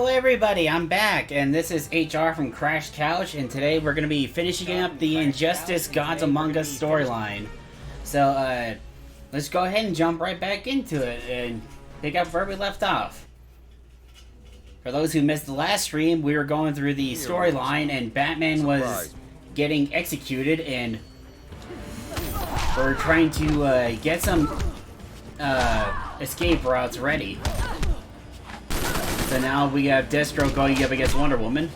everybody, I'm back, and this is HR from Crash Couch, and today we're going to be finishing up the Injustice Gods Among Us storyline. So, let's go ahead and jump right back into it, and pick up where we left off. For those who missed the last stream, we were going through the storyline, and Batman was getting executed, and we're trying to get some escape routes ready. So now we have Deathstroke going up against Wonder Woman.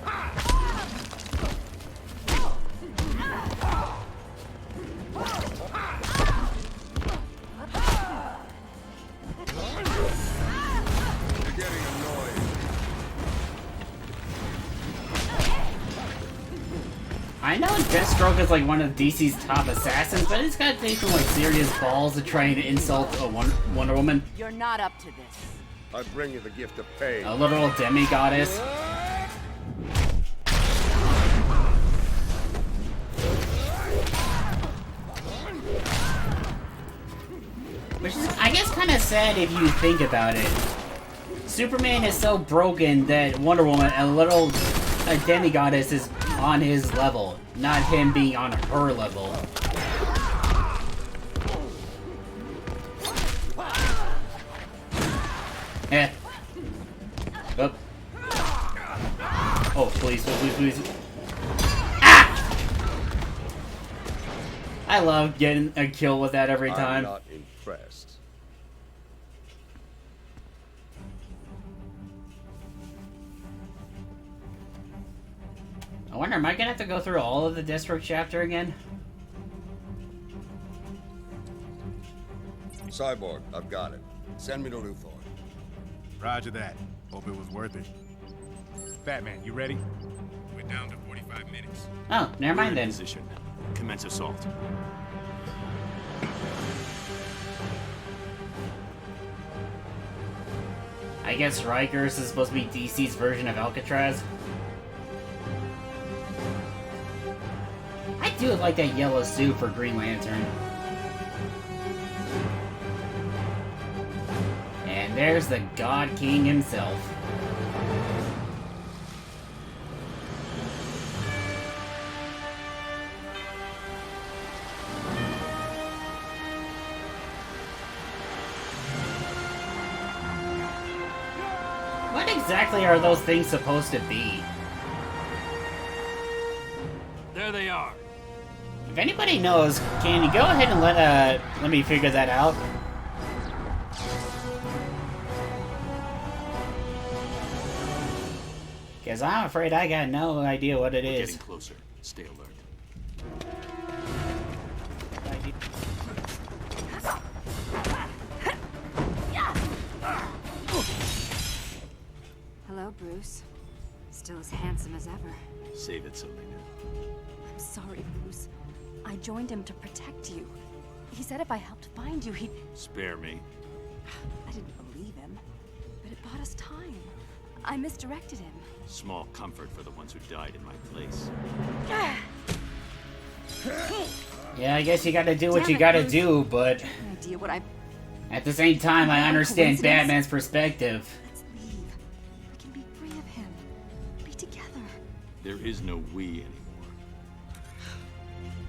I know Deathstroke is like one of DC's top assassins, but it's gotta take some like serious balls to try and insult a Wonder Woman. You're not up to this. I bring you the gift of pain. A literal demigoddess. Which is, I guess, kind of sad if you think about it. Superman is so broken that Wonder Woman, a demigoddess, is on his level, not him being on her level. Eh. Oh. Oh, please, please. Ah! I love getting a kill with that every time. I'm not impressed. I wonder, am I gonna have to go through all of the Deathstroke chapter again? Cyborg, I've got it. Send me to Luthor. Roger that. Hope it was worth it. Batman, you ready? We're down to 45 minutes. Oh, never mind then. Position. Commence assault. I guess Rikers is supposed to be DC's version of Alcatraz. I do like that yellow suit for Green Lantern. And there's the God King himself. What exactly are those things supposed to be? There they are. If anybody knows, can you go ahead and let me figure that out? Because I'm afraid I got no idea what it is. Getting closer. Stay alert. Hello, Bruce. Still as handsome as ever. Save it, Selena. I'm sorry, Bruce. I joined him to protect you. He said if I helped find you, he'd... Spare me. I didn't believe him, but it bought us time. I misdirected him. Small comfort for the ones who died in my place. Yeah, I guess you gotta do what you gotta do, but... No idea what I... At the same time, I understand Batman's perspective. Let's leave. We can be free of him. Be together. There is no we anymore.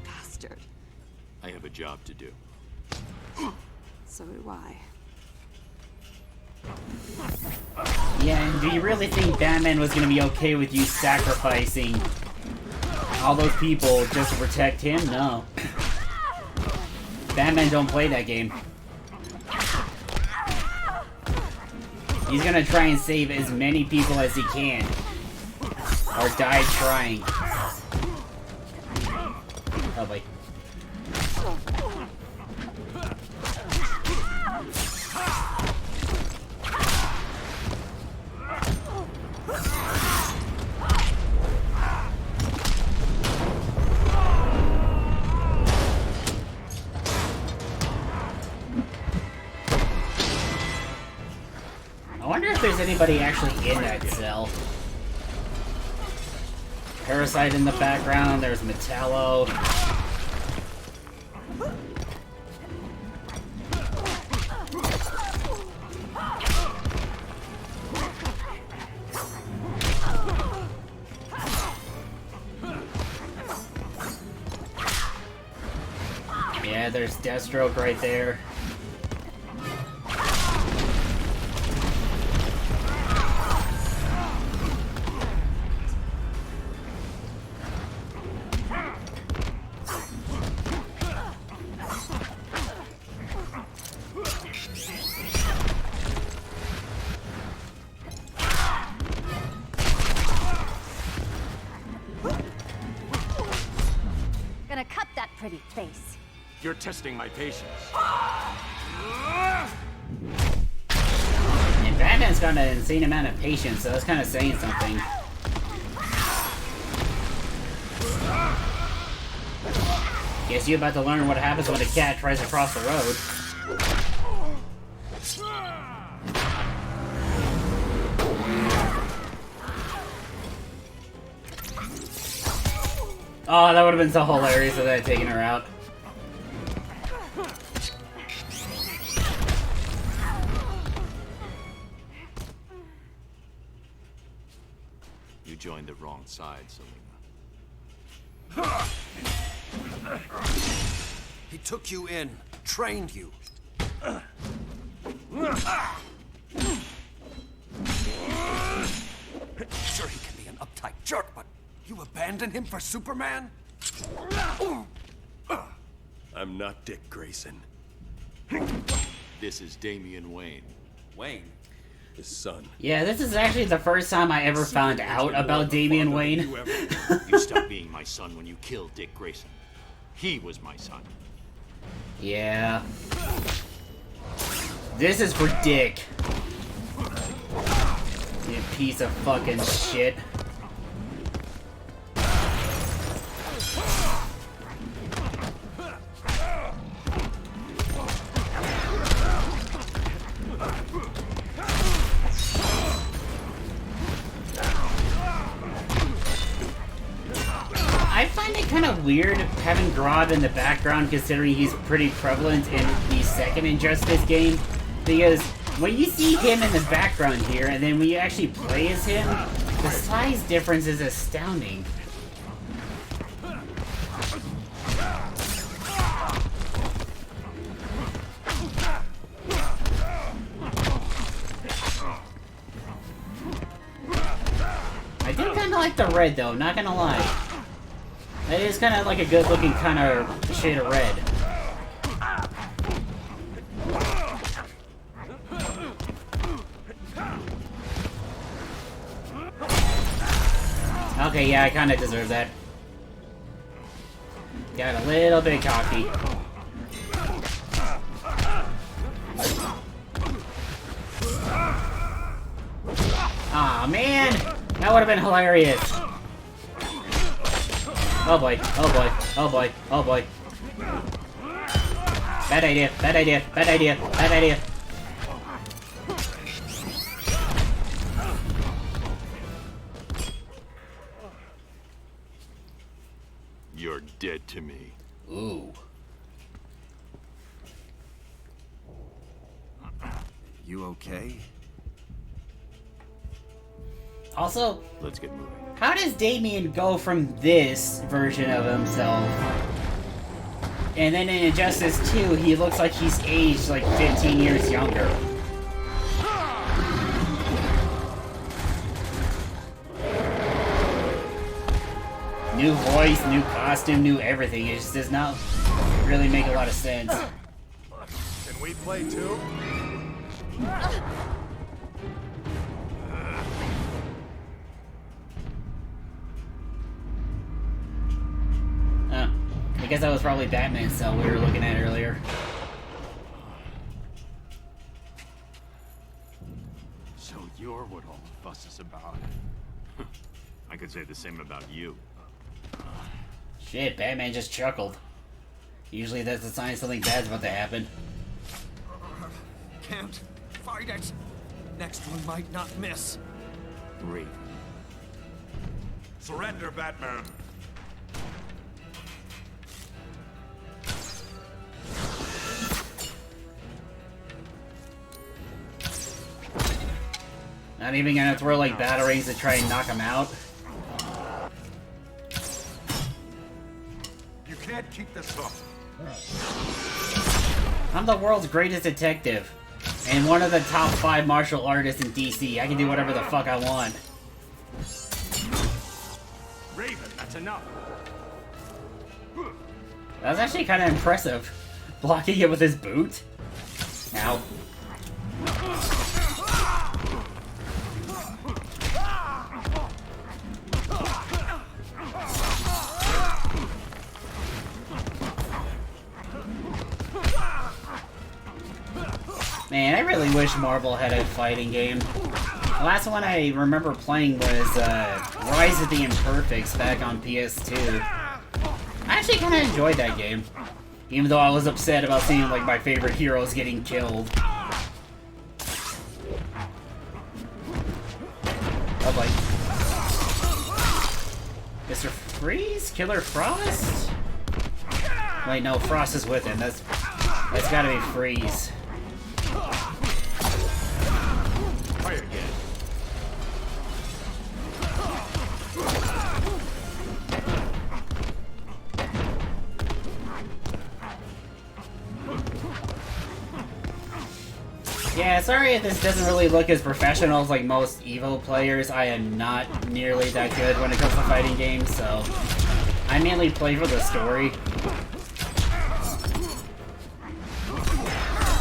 Bastard. I have a job to do. So do I. Yeah, and do you really think Batman was gonna be okay with you sacrificing all those people just to protect him? No. Batman don't play that game. He's gonna try and save as many people as he can. Or die trying. Oh boy. I wonder if there's anybody actually in that cell. Parasite in the background, there's Metallo. Yeah, there's Deathstroke right there. Gonna cut that pretty face. You're testing my patience. And Batman's got an insane amount of patience, so that's kind of saying something. Guess you're about to learn what happens when a cat tries to cross the road. Oh, that would have been so hilarious if I had taken her out. You joined the wrong side, Selina. He took you in, trained you. Sure, he can be an uptight jerk, but you abandon him for Superman? I'm not Dick Grayson. This is Damian Wayne. Wayne. His son. Yeah, this is actually the first time I ever found out about Damian Wayne. You stopped being my son when you killed Dick Grayson. He was my son. Yeah. This is for Dick. You piece of fucking shit. I find it kind of weird having Grodd in the background, considering he's pretty prevalent in the second Injustice game. Because when you see him in the background here, and then when you actually play as him, the size difference is astounding. I do kind of like the red, though, not gonna lie. That is kind of like a good-looking kind of shade of red. Okay, yeah, I kind of deserve that. Got a little bit cocky. Aw, man! That would have been hilarious. Oh boy, oh boy, oh boy, oh boy. Bad idea, bad idea, bad idea, bad idea. You're dead to me. Ooh. You okay? Also, Let's get moving. how does Damian go from this version of himself, and then in Injustice 2, he looks like he's aged like 15 years younger? New voice, new costume, new everything. It just does not really make a lot of sense. Can we play too? Oh, I guess that was probably Batman's cell we were looking at earlier. So you're what all the fuss is about. I could say the same about you. Shit, Batman just chuckled. Usually that's a sign something bad's about to happen. Can't fight it. Next one might not miss. Raven. Surrender, Batman. Not even gonna throw like batarangs to try and knock him out. You can't keep this up. I'm the world's greatest detective. And one of the top 5 martial artists in DC. I can do whatever the fuck I want. Raven, that's enough. That was actually kind of impressive. Blocking it with his boot. Ow. Man, I really wish Marvel had a fighting game. The last one I remember playing was Rise of the Imperfects back on PS2. I actually kind of enjoyed that game. Even though I was upset about seeing like my favorite heroes getting killed. Oh boy. Mr. Freeze? Killer Frost? Wait, no, Frost is with him. That's gotta be Freeze. Fire again. Yeah, sorry if this doesn't really look as professional as like most Evo players. I am not nearly that good when it comes to fighting games, so I mainly play for the story.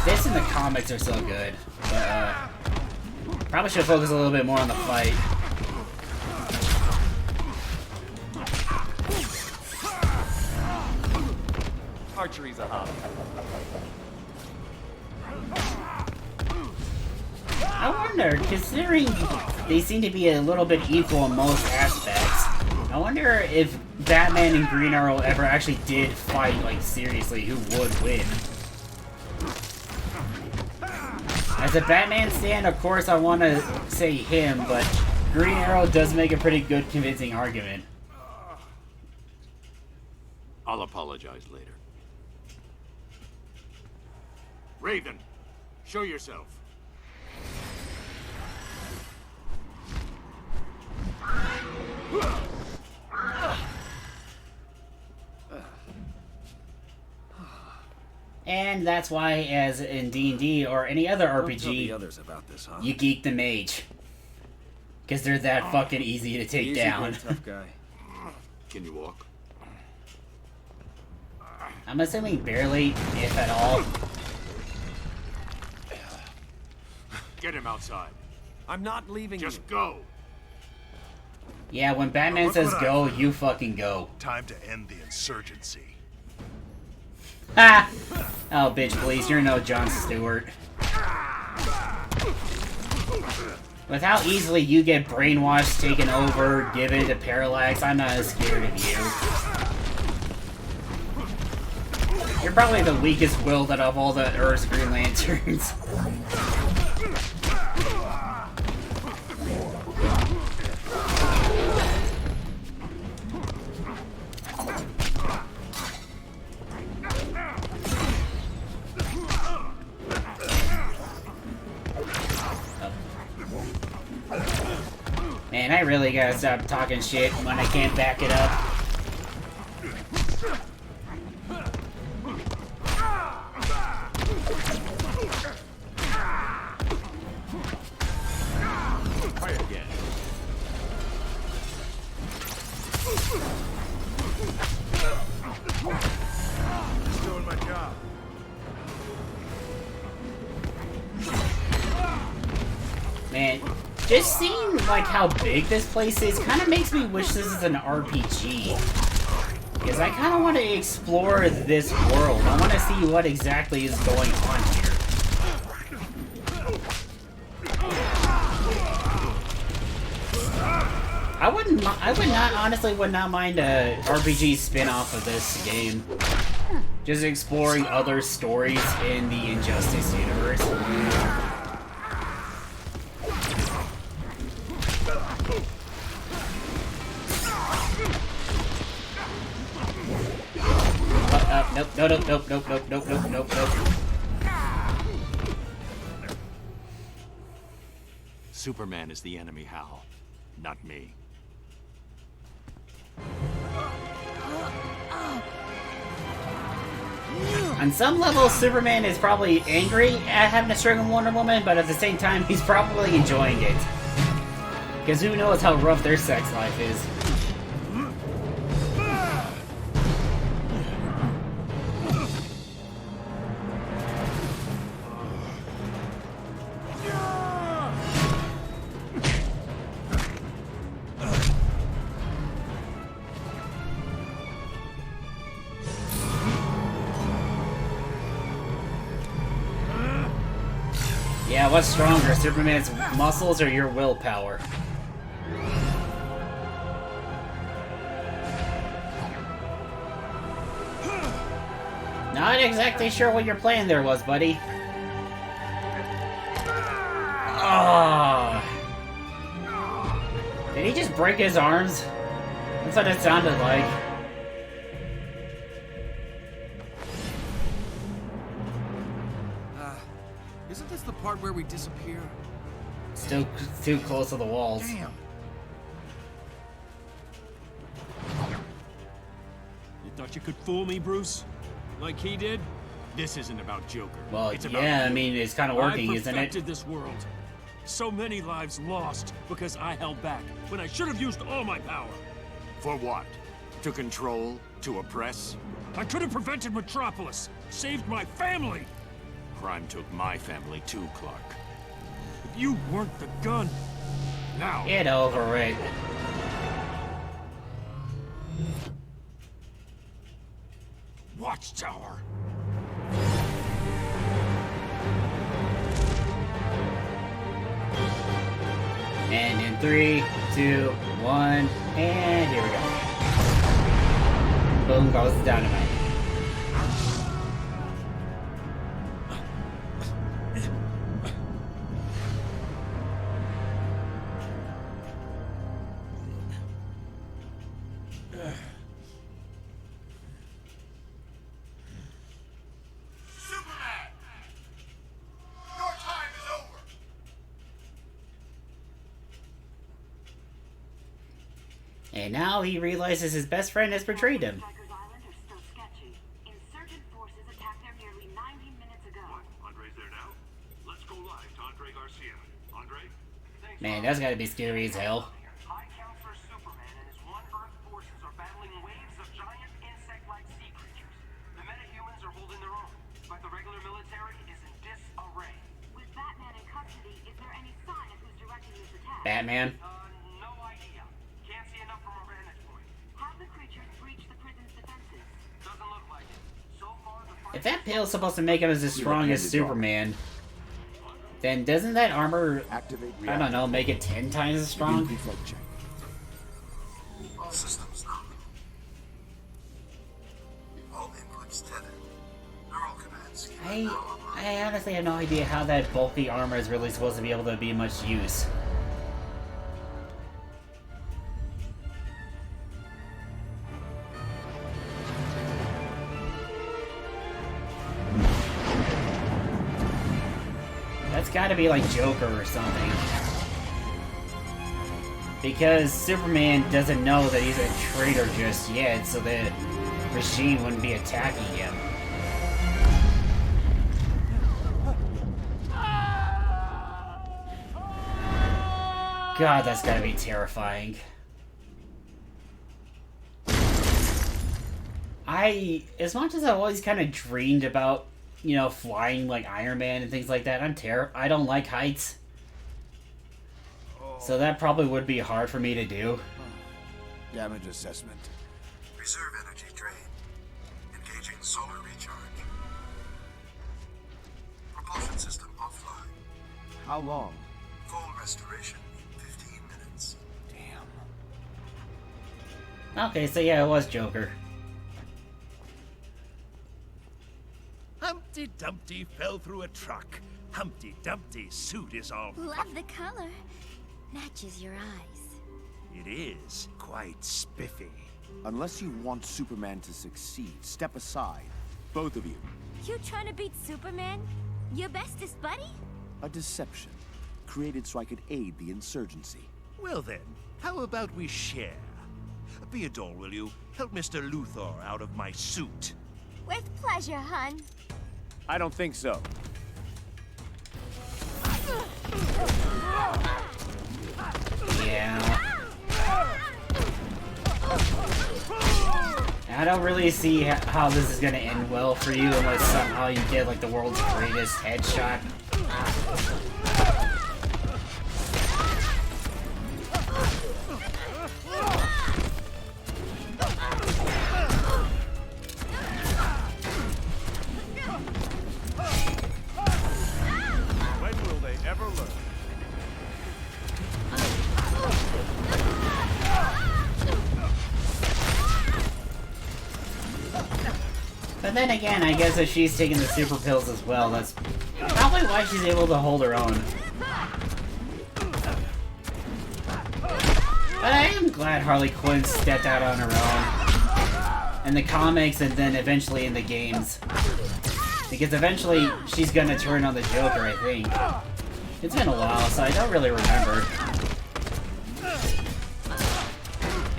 This and the comics are so good, but probably should focus a little bit more on the fight. Archery's a hobby. I wonder, considering they seem to be a little bit equal in most aspects, I wonder if Batman and Green Arrow ever actually did fight, like, seriously, who would win. As a Batman stan, of course I want to say him, but Green Arrow does make a pretty good convincing argument. I'll apologize later. Raven, show yourself. And that's why, as in D&D or any other Don't tell the RPG, others about this, huh? you geek the mage. Because they're that fucking easy to take Easy, down. big tough guy. Can you walk? I'm assuming barely, if at all. Get him outside. I'm not leaving Just you. go. Yeah, when Batman Look says what I go, found. you fucking go. Time to end the insurgency. Ha! Oh, bitch, please, you're no Jon Stewart. With how easily you get brainwashed, taken over, given to Parallax, I'm not as scared of you. You're probably the weakest willed out of all the Earth's Green Lanterns. Man, I really gotta stop talking shit when I can't back it up. Fire again. Just doing my job. Man, just seeing like how big this place is kind of makes me wish this is an RPG. Because I kind of want to explore this world. I want to see what exactly is going on here. I would not mind a RPG spin-off of this game. Just exploring other stories in the Injustice universe. Nope, nope. Superman is the enemy, Hal, not me. On some level, Superman is probably angry at having to strangle Wonder Woman, but at the same time, he's probably enjoying it. Because who knows how rough their sex life is. Yeah, what's stronger, Superman's muscles or your willpower? Not exactly sure what your plan there was, buddy. Oh. Did he just break his arms? That's what it sounded like. Isn't this the part where we disappear? Still too close to the walls. Damn. You thought you could fool me, Bruce? Like he did? This isn't about Joker. Well, it's about yeah, I you. mean, it's kind of working, I isn't it? perfected this world. So many lives lost because I held back when I should have used all my power. For what? To control? To oppress? I could have prevented Metropolis, saved my family. Crime took my family too, Clark. If you weren't the gun. Now. Get over it. Watchtower. And in 3, 2, 1, and here we go. Boom goes the dynamite. And now he realizes his best friend has betrayed him. Strikers Island are still sketchy. Insurgent forces attacked there nearly 90 minutes ago. Andre's there now? Let's go live to Andre Garcia. Andre? Thanks. Man, that's gotta be scary as hell. High Counselor Superman and his One Earth forces are battling waves of giant insect-like sea creatures. The metahumans are holding their own, but the regular military is in disarray. With Batman in custody, is there any sign of who's directing this attack? Batman? No idea. Can't see enough from our vantage point. Have the creatures breached the prison's defenses? Doesn't look like it. So far, the fight... If that pill's supposed to make him as strong as Superman, then doesn't that armor, I don't know, make it 10 times as strong? All systems nominal. All inputs tethered. Neural commands. I honestly have no idea how that bulky armor is really supposed to be able to be much use. That's gotta be like Joker or something. Because Superman doesn't know that he's a traitor just yet, so the machine wouldn't be attacking him. God, that's gotta be terrifying. As much as I've always kind of dreamed about, you know, flying like Iron Man and things like that, I don't like heights. So that probably would be hard for me to do. Damage assessment. Reserve energy drain. Engaging solar recharge. Propulsion system offline. How long? Full restoration in 15 minutes. Damn. Okay, so yeah, it was Joker. Humpty Dumpty fell through a truck. Humpty Dumpty's suit is all... Love the color. Matches your eyes. It is quite spiffy. Unless you want Superman to succeed, step aside. Both of you. You trying to beat Superman? Your bestest buddy? A deception. Created so I could aid the insurgency. Well then, how about we share? Theodore, will you help Mr. Luthor out of my suit? With pleasure, hun. I don't think so. Yeah. I don't really see how this is gonna end well for you unless somehow you get like the world's greatest headshot. When will they ever learn? But then again, I guess if she's taking the super pills as well, that's probably why she's able to hold her own. But I am glad Harley Quinn stepped out on her own. In the comics and then eventually in the games. Because eventually she's gonna turn on the Joker, I think. It's been a while, so I don't really remember.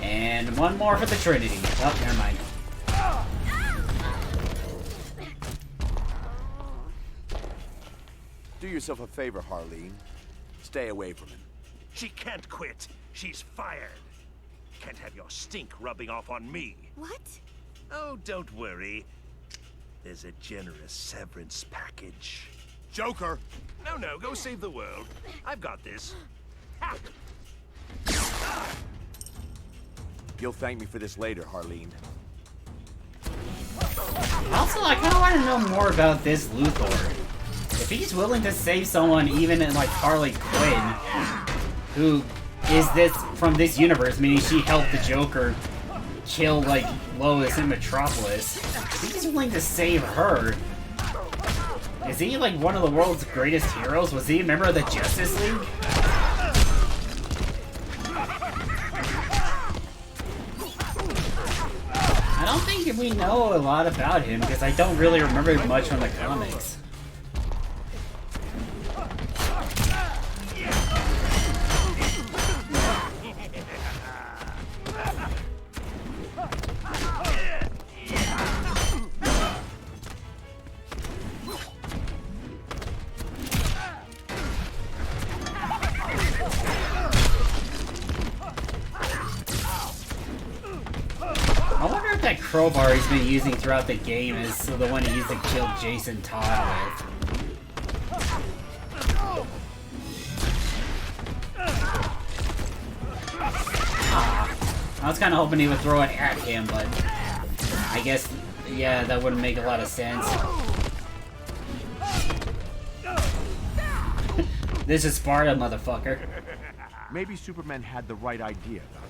And one more for the Trinity. Oh, never mind. Do yourself a favor, Harleen. Stay away from him. She can't quit. She's fired. Can't have your stink rubbing off on me. What? Oh, don't worry. There's a generous severance package. Joker! No, go save the world. I've got this. Ha! You'll thank me for this later, Harleen. Also, I kind of want to know more about this Luthor. If he's willing to save someone, even in like Harley Quinn, who is this from this universe, meaning she helped the Joker kill like Lois in Metropolis. If he's willing to save her, is he like one of the world's greatest heroes? Was he a member of the Justice League? I don't think we know a lot about him because I don't really remember much from the comics. I wonder if that crowbar he's been using throughout the game is the one he used to kill Jason Todd with. I was kind of hoping he would throw it at him, but I guess, yeah, that wouldn't make a lot of sense. This is Sparta, motherfucker. Maybe Superman had the right idea about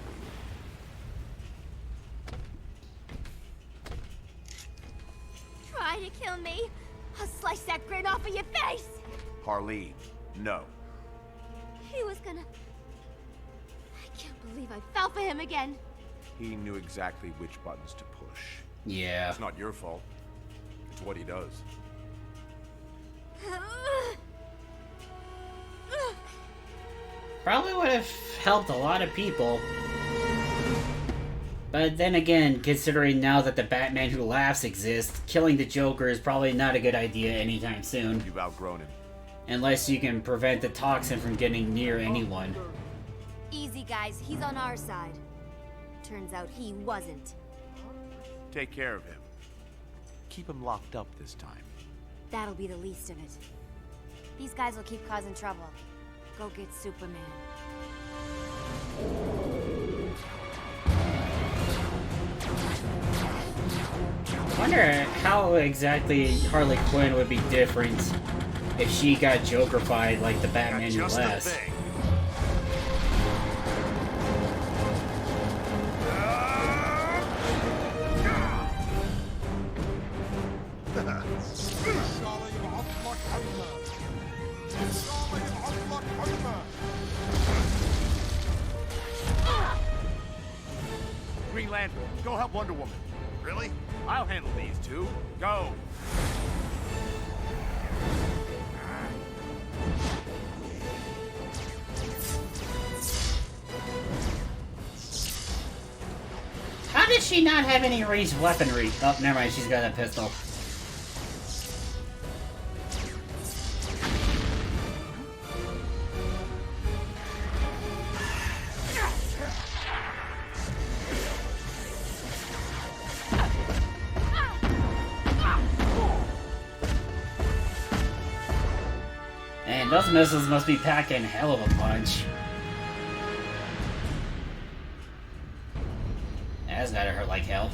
Try to kill me? I'll slice that grin off of your face! it. Harleen, no. He was gonna... I can't believe I fell for him again. He knew exactly which buttons to push. Yeah. It's not your fault. It's what he does. Probably would have helped a lot of people. But then again, considering now that the Batman Who Laughs exists, killing the Joker is probably not a good idea anytime soon. You've outgrown him. Unless you can prevent the toxin from getting near anyone. Easy, guys. He's on our side. Turns out he wasn't. Take care of him. Keep him locked up this time. That'll be the least of it. These guys will keep causing trouble. Go get Superman. I wonder how exactly Harley Quinn would be different if she got Joker-fied like the Batman Who Laughs. Green Lantern, go help Wonder Woman. Really? I'll handle these two. Go! How does she not have any ranged weaponry? Oh, never mind, she's got a pistol. And those missiles must be packing a hell of a punch. That's gotta hurt like hell.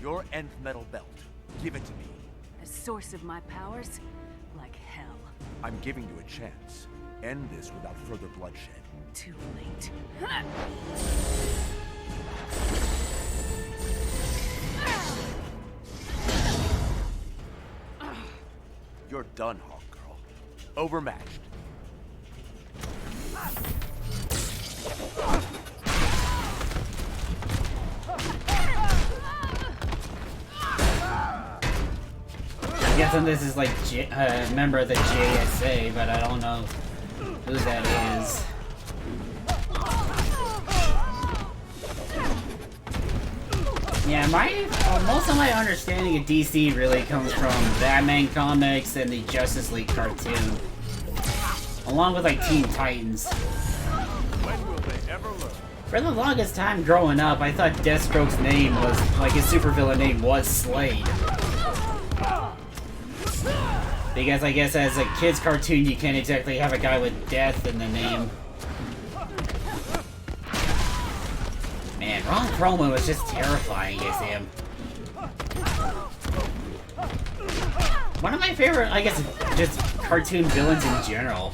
Your nth metal belt. Give it to me. A source of my powers? Like hell. I'm giving you a chance. End this without further bloodshed. Too late. You're done, Hawk Girl. Overmatched. I'm guessing this is like a member of the JSA, but I don't know who that is. Yeah, most of my understanding of DC really comes from Batman comics and the Justice League cartoon, along with like Teen Titans. When will they ever learn? For the longest time growing up, I thought Deathstroke's name was, like his supervillain name was Slade. Because I guess as a kid's cartoon, you can't exactly have a guy with death in the name. Man, Ron Perlman was just terrifying as him. One of my favorite, I guess, just cartoon villains in general.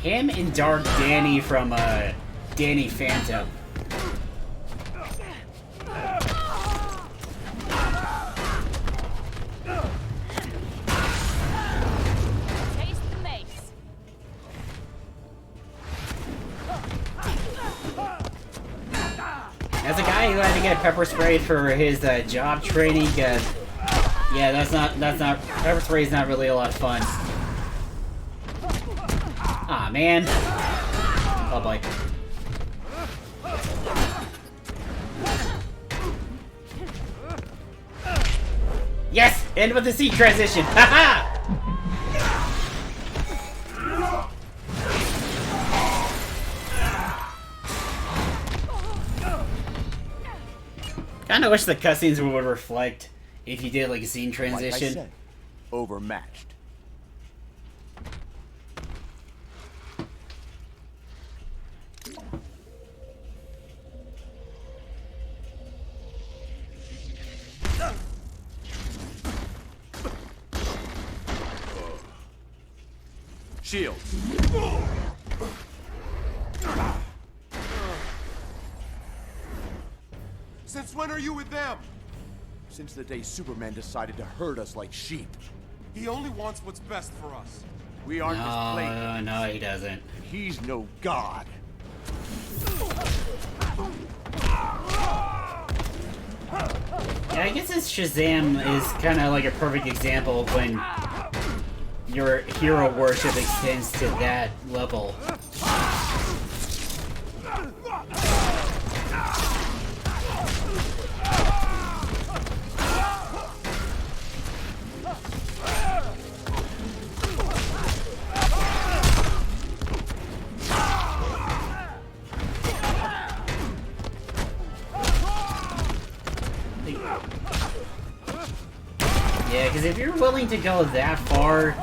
Him and Dark Danny from Danny Phantom. Taste the mace. As a guy who had to get pepper sprayed for his job training, yeah, that's not, pepper spray is not really a lot of fun. Aw, man. Oh boy. Yes! End with the seat transition! Haha! Kinda wish the cutscenes would reflect if you did like a scene transition. Like I said, overmatched. Shield. Since when are you with them? Since the day Superman decided to herd us like sheep. He only wants what's best for us. We aren't his playthings. No, he doesn't. He's no god. Yeah, I guess this Shazam is kind of like a perfect example of when your hero worship extends to that level. Yeah, because if you're willing to go that far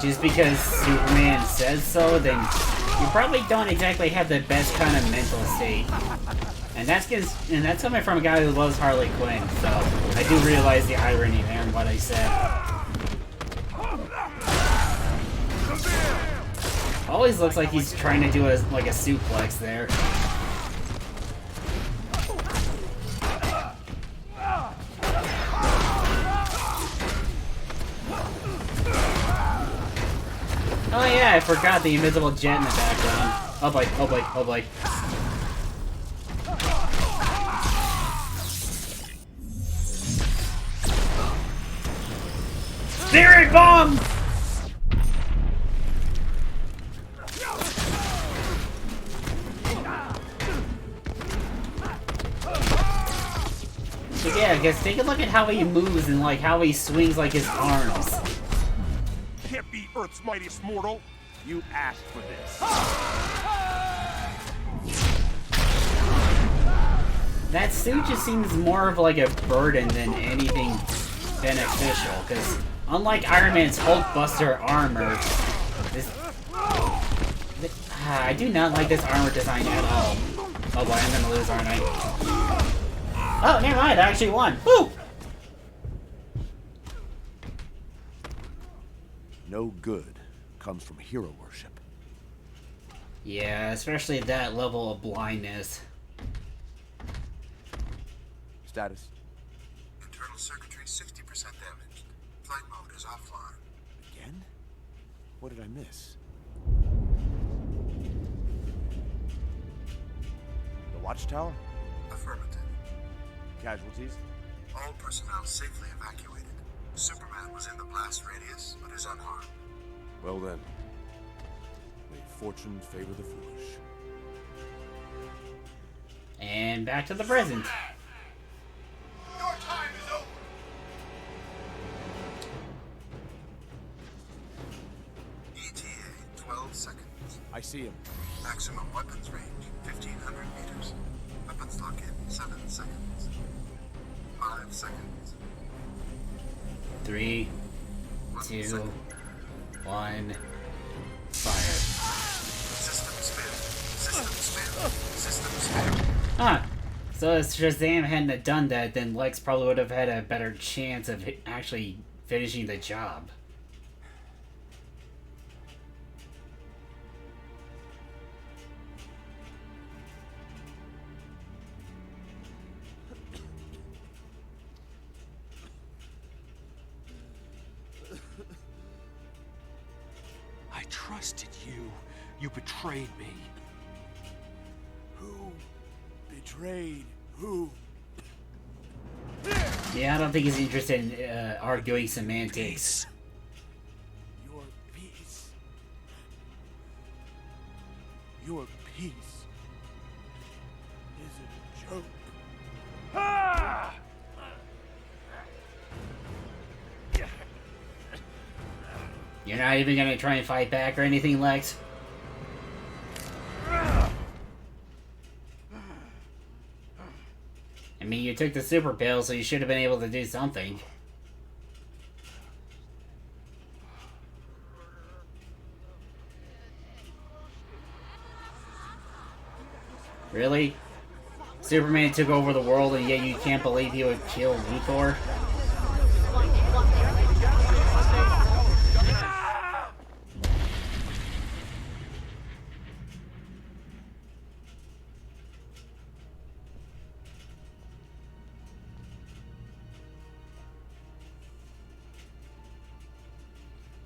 just because Superman says so, then you probably don't exactly have the best kind of mental state. And that's coming from a guy who loves Harley Quinn, so I do realize the irony there in what I said. Always looks like he's trying to do like a suplex there. Oh yeah, I forgot the invisible jet in the background. Oh boy, oh boy, oh boy. Spirit bomb! Yeah, because take a look at how he moves and like how he swings like his arms. Can't be Earth's mightiest mortal. You asked for this. That suit just seems more of like a burden than anything beneficial, because unlike Iron Man's Hulkbuster armor, I do not like this armor design at all. Oh boy, I'm gonna lose, aren't I? Oh, never mind, I actually won. Woo! No good comes from hero worship. Yeah, especially at that level of blindness. Status. Internal circuitry 60% damaged. Flight mode is offline. Again? What did I miss? The watchtower? Affirmative. Casualties? All personnel safely evacuated. Superman was in the blast radius, but is unharmed. Well then. May fortune favor the foolish. And back to the present. Your time is over! ETA, 12 seconds. I see him. Maximum weapons range, 1,500 meters. Weapons lock in, 7 seconds. 5 seconds. 3, 2, 1, fire. System spin. System spin. System spin. Huh. So if Shazam hadn't have done that, then Lex probably would have had a better chance of actually finishing the job. I trusted you. You betrayed me. Who betrayed who? Yeah, I don't think he's interested in arguing semantics. Your peace. Your peace is a joke. You're not even gonna try and fight back or anything, Lex? I mean, you took the super pill, so you should have been able to do something. Really? Superman took over the world, and yet you can't believe he would kill Luthor?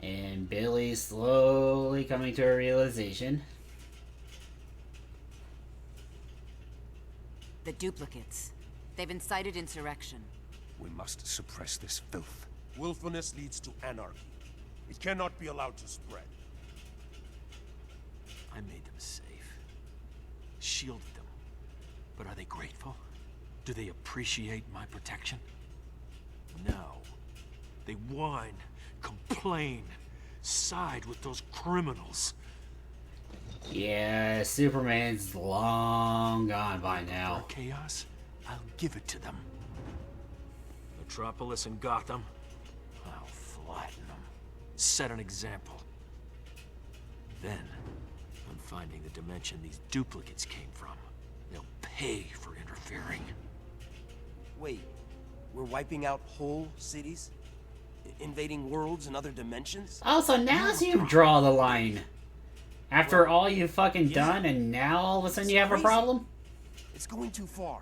And Billy's slowly coming to a realization. The duplicates. They've incited insurrection. We must suppress this filth. Willfulness leads to anarchy. It cannot be allowed to spread. I made them safe. Shielded them. But are they grateful? Do they appreciate my protection? No. They whine, complain, side with those criminals. Yeah, Superman's long gone by now. For chaos, I'll give it to them. Metropolis and Gotham, I'll flatten them. Set an example. Then, I'm finding the dimension these duplicates came from. They'll pay for interfering. Wait, we're wiping out whole cities? Invading worlds and other dimensions? Oh, so now you draw the line. After all you've fucking done, and now all of a sudden you have a problem? It's going too far.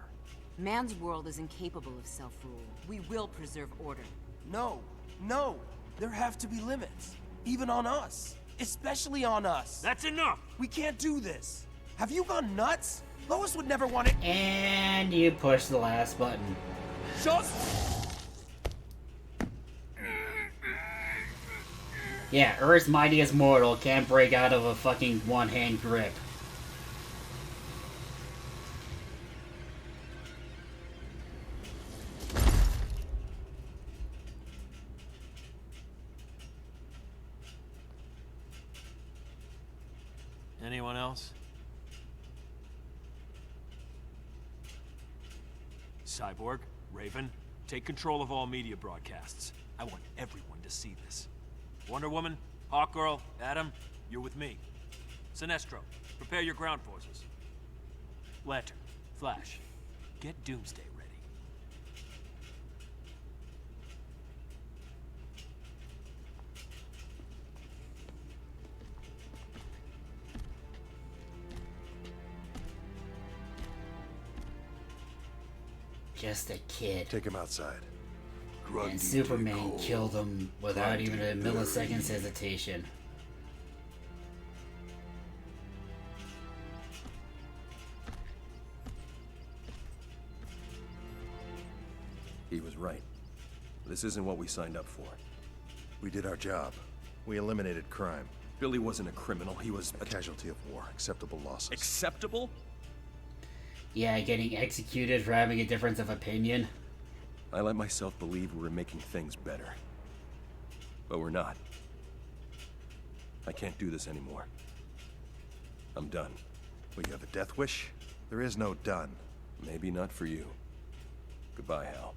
Man's world is incapable of self-rule. We will preserve order. No, no. There have to be limits. Even on us. Especially on us. That's enough! We can't do this. Have you gone nuts? Lois would never want it. And you push the last button. Just... Yeah, Earth's mightiest mortal can't break out of a fucking one-hand grip. Anyone else? Cyborg, Raven, take control of all media broadcasts. I want everyone to see this. Wonder Woman, Hawkgirl, Adam, you're with me. Sinestro, prepare your ground forces. Lantern, Flash, get Doomsday ready. Just a kid. Take him outside. And Superman killed him without even a millisecond's hesitation. He was right. This isn't what we signed up for. We did our job. We eliminated crime. Billy wasn't a criminal. He was a casualty of war. Acceptable losses. Acceptable? Yeah, getting executed for having a difference of opinion. I let myself believe we were making things better. But we're not. I can't do this anymore. I'm done. Well, you have a death wish? There is no done. Maybe not for you. Goodbye, Hal.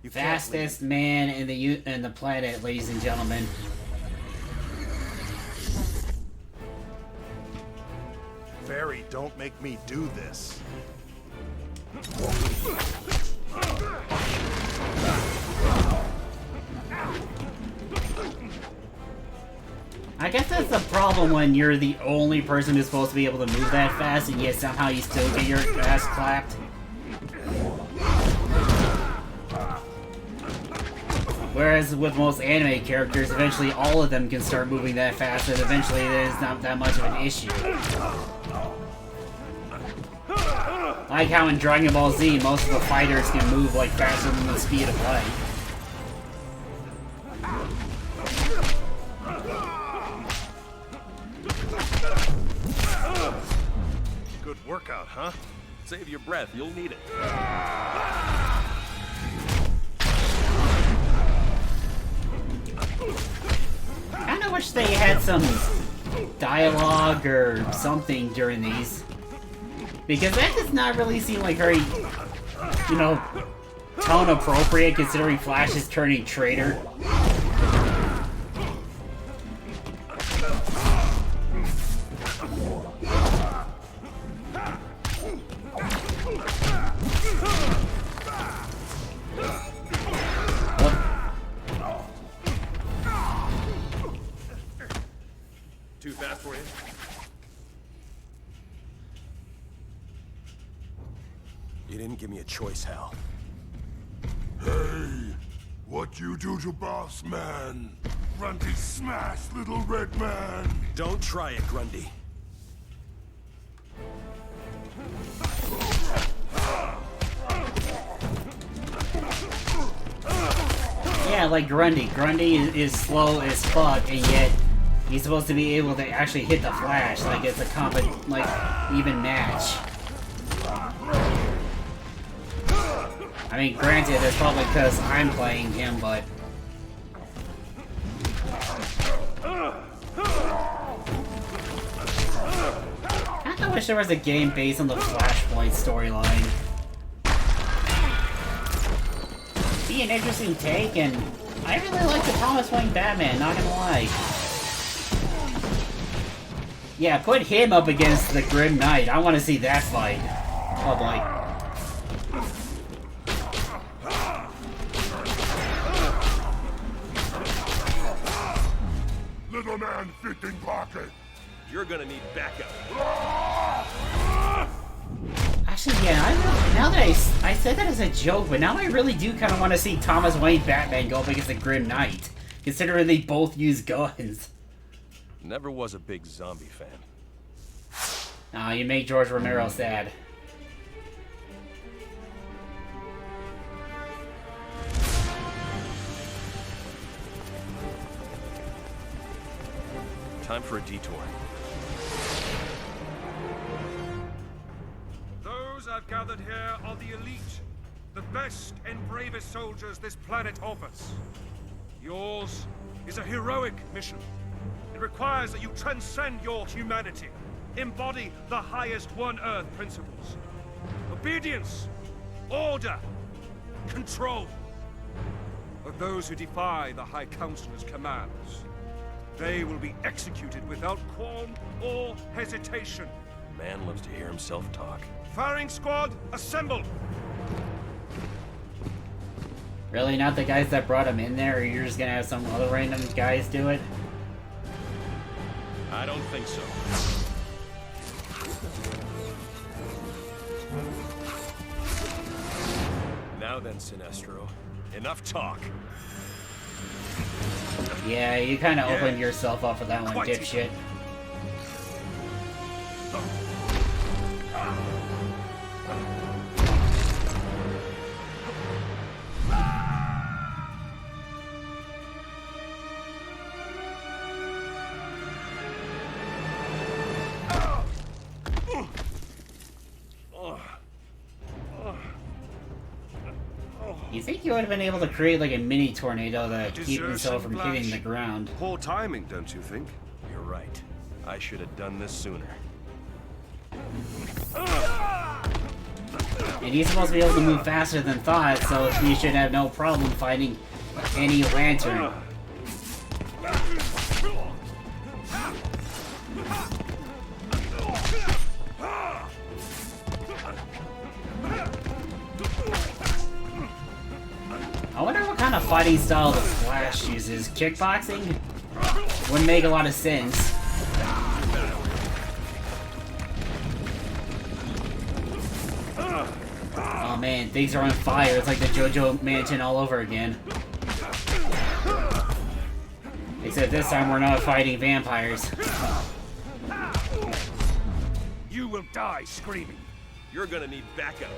You fastest man in the planet, ladies and gentlemen. Barry, don't make me do this. I guess that's the problem when you're the only person who's supposed to be able to move that fast, and yet somehow you still get your ass clapped. Whereas with most anime characters, eventually all of them can start moving that fast, and eventually it is not that much of an issue. Like how in Dragon Ball Z, most of the fighters can move like faster than the speed of light. Good workout, huh? Save your breath, you'll need it. I kinda wish they had some dialogue or something during these. Because that does not really seem like very, you know, tone appropriate considering Flash is turning traitor. Too fast for you? You didn't give me a choice, Hal. Hey, what you do to boss man? Grundy smash, little red man. Don't try it, Grundy. Yeah, like Grundy. Grundy is slow as fuck, and yet he's supposed to be able to actually hit the Flash like it's a even match. I mean, granted, that's probably because I'm playing him, but... I kinda wish there was a game based on the Flashpoint storyline. Be an interesting take, and I really like the Thomas Wayne Batman, not gonna lie. Yeah, put him up against the Grim Knight. I want to see that fight. Oh boy. Little man fitting pocket. You're gonna need backup. Actually, yeah, now that I said that as a joke, but now I really do kind of want to see Thomas Wayne Batman go up against the Grim Knight, considering they both use guns. Never was a big zombie fan. Aw, you make George Romero sad. Time for a detour. Those I've gathered here are the elite, the best and bravest soldiers this planet offers. Yours is a heroic mission. It requires that you transcend your humanity, embody the highest One Earth principles. Obedience, order, control. Of those who defy the High Counselor's commands, they will be executed without qualm or hesitation. Man loves to hear himself talk. Firing squad, assemble! Really? Not the guys that brought him in there, or you're just gonna have some other random guys do it? I don't think so. Now then, Sinestro. Enough talk. Yeah, you kind of opened yourself up for that one, dipshit. You think you would have been able to create like a mini tornado to keep himself from hitting the ground? Poor timing, don't you think? You're right. I should have done this sooner. And he's supposed to be able to move faster than thought, so he should have no problem fighting any lantern. I wonder what kind of fighting style the Flash uses. Kickboxing? Wouldn't make a lot of sense. Oh man, things are on fire. It's like the JoJo Mansion all over again. Except this time we're not fighting vampires. You will die screaming. You're gonna need backup.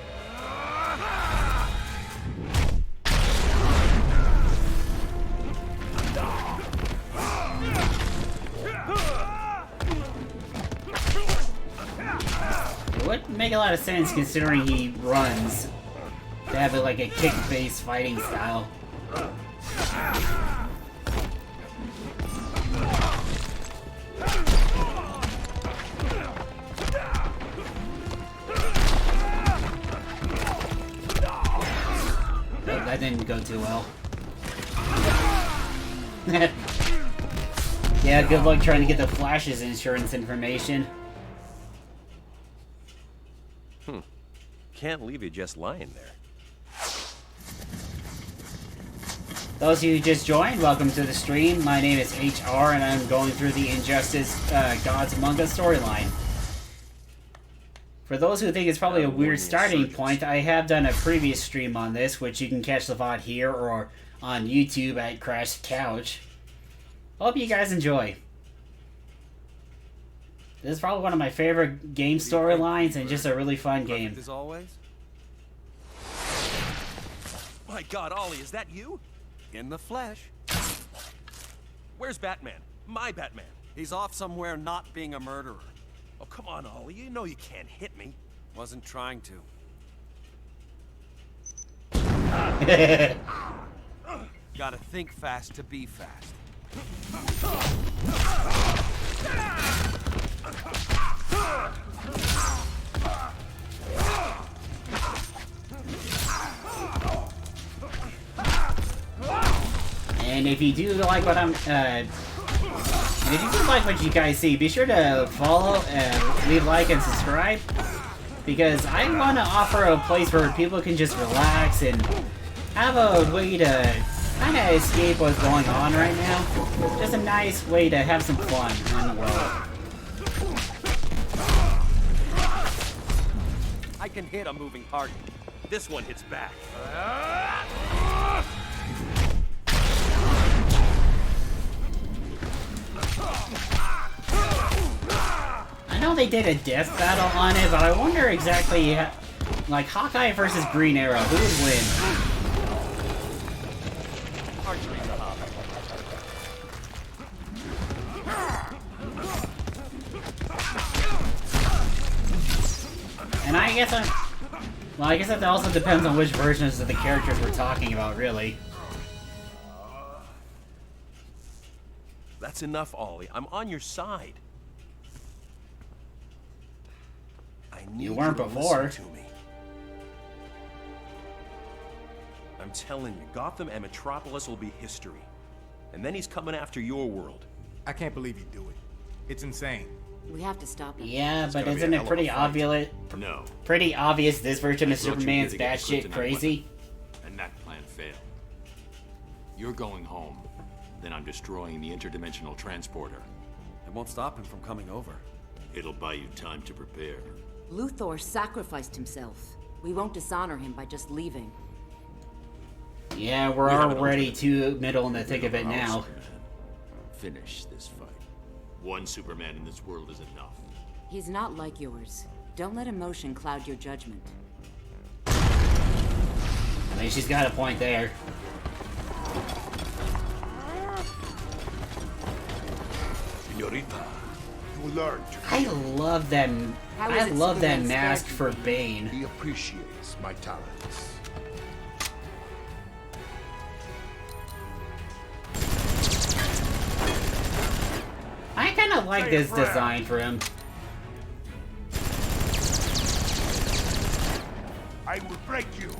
It wouldn't make a lot of sense considering he runs to have it like a kick-based fighting style. Nope, that didn't go too well. Yeah, good luck trying to get the Flash's insurance information. Can't leave you just lying there. Those of you who just joined, welcome to the stream. My name is HR, and I'm going through the Injustice Gods Among Us storyline. For those who think it's probably a weird starting point, I have done a previous stream on this, which you can catch the VOD here or on YouTube at Crash Couch. Hope you guys enjoy. This is probably one of my favorite game storylines and just a really fun game. As always. My God, Ollie, is that you? In the flesh. Where's Batman? My Batman. He's off somewhere not being a murderer. Oh, come on, Ollie. You know you can't hit me. Wasn't trying to. Gotta think fast to be fast. And if you do like what if you do like what you guys see, be sure to follow and leave a like and subscribe, because I want to offer a place where people can just relax and have a way to kind of escape what's going on right now. Just a nice way to have some fun in the world. I can hit a moving target. This one hits back. I know they did a death battle on it, but I wonder exactly, like Hawkeye versus Green Arrow, who would win? Archery's a hobby. And I guess that also depends on which versions of the characters we're talking about, really. That's enough, Ollie. I'm on your side. I need You weren't to before. listen to me. I'm telling you, Gotham and Metropolis will be history. And then he's coming after your world. I can't believe he'd do it. It's insane. We have to stop him. Yeah, It's but gonna be isn't a it hell of pretty a fight. obvious? No. Pretty obvious this version of I brought you Superman's here to get the batshit kryptonite crazy. weapon, and that plan failed. You're going home. Then I'm destroying the interdimensional transporter. It won't stop him from coming over. It'll buy you time to prepare. Luthor sacrificed himself. We won't dishonor him by just leaving. Yeah, we're We have an already alternate. too middle in the thick of it Our now. Superman. Finish this fight. One Superman in this world is enough. He's not like yours. Don't let emotion cloud your judgment. I mean, she's got a point there. Señorita, you learn to I love that. How I is it love that Superman mask spared for you? Bane. He appreciates my talents. I kind of like this design for him. I will break you.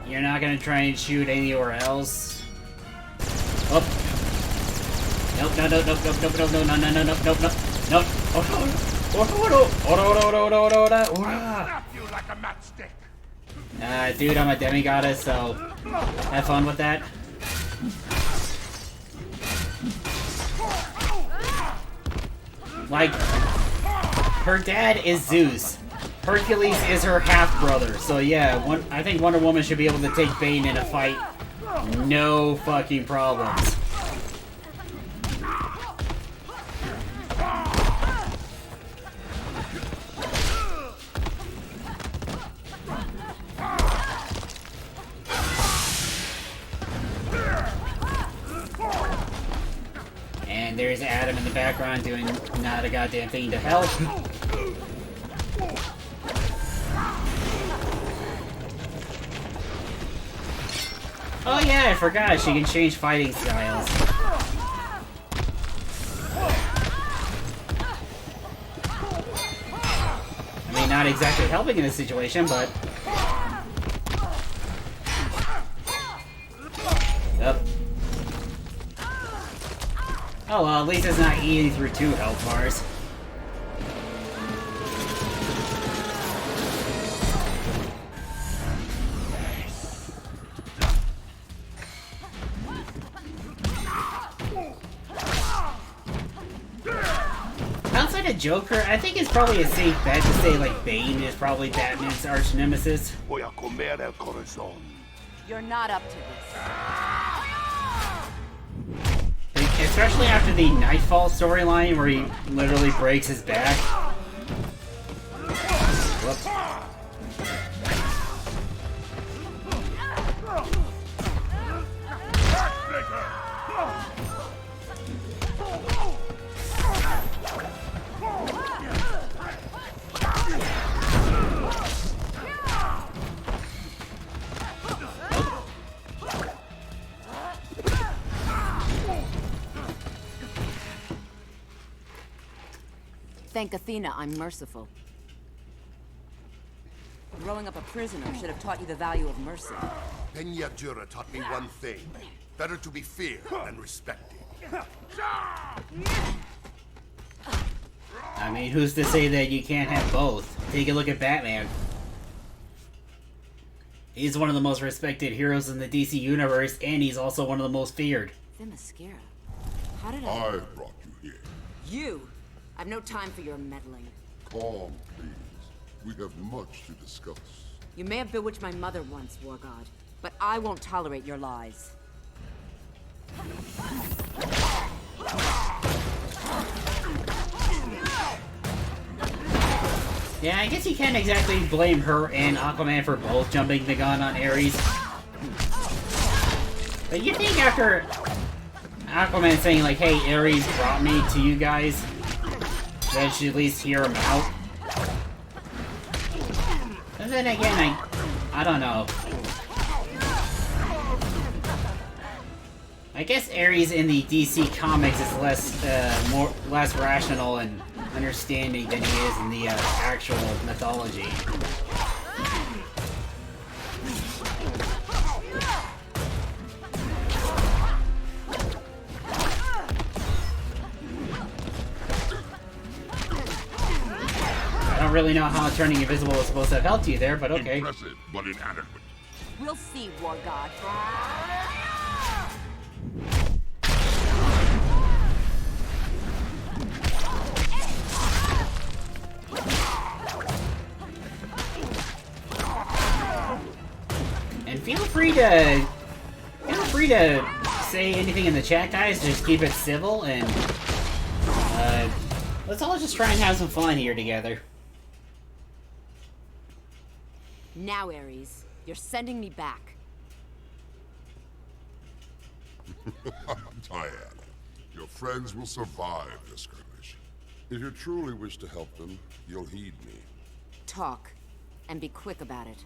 You're not gonna try and shoot anywhere else. Oh. Nope, no, no, nope, nope, nope, nope, no, no, no, no, nope, nope, nope, nope. Snap you like a matchstick. Dude, I'm a demigoddess, so have fun with that. Like, her dad is Zeus. Hercules is her half-brother, so yeah, I think Wonder Woman should be able to take Bane in a fight. No fucking problems. And there's Adam in the background doing not a goddamn thing to help. Oh yeah, I forgot, she can change fighting styles. I mean, not exactly helping in this situation, but... Yep. Oh well, at least it's not eating through 2 health bars. Outside of Joker, I think it's probably a safe bet to say like Bane is probably Batman's arch nemesis. Voy a comer el corazón. You're not up to this. Especially after the Nightfall storyline where he literally breaks his back. Whoops. Thank Athena, I'm merciful. Growing up a prisoner should have taught you the value of mercy. Peña Jura taught me one thing. Better to be feared than respected. I mean, who's to say that you can't have both? Take a look at Batman. He's one of the most respected heroes in the DC universe, and he's also one of the most feared. Themyscira. How did I brought you here. You! I've no time for your meddling. Calm, please. We have much to discuss. You may have bewitched my mother once, War God, but I won't tolerate your lies. Yeah, I guess you can't exactly blame her and Aquaman for both jumping the gun on Ares. But you think after Aquaman saying like, hey, Ares brought me to you guys, that you should at least hear him out? And then again, I don't know. I guess Ares in the DC comics is less rational and understanding than he is in the actual mythology. I don't really know how turning invisible is supposed to have helped you there, but okay. Impressive, but inadequate. We'll see, War God. And feel free to say anything in the chat, guys. Just keep it civil, and let's all just try and have some fun here together. Now, Ares, you're sending me back. Diana, your friends will survive this skirmish. If you truly wish to help them, you'll heed me. Talk, and be quick about it.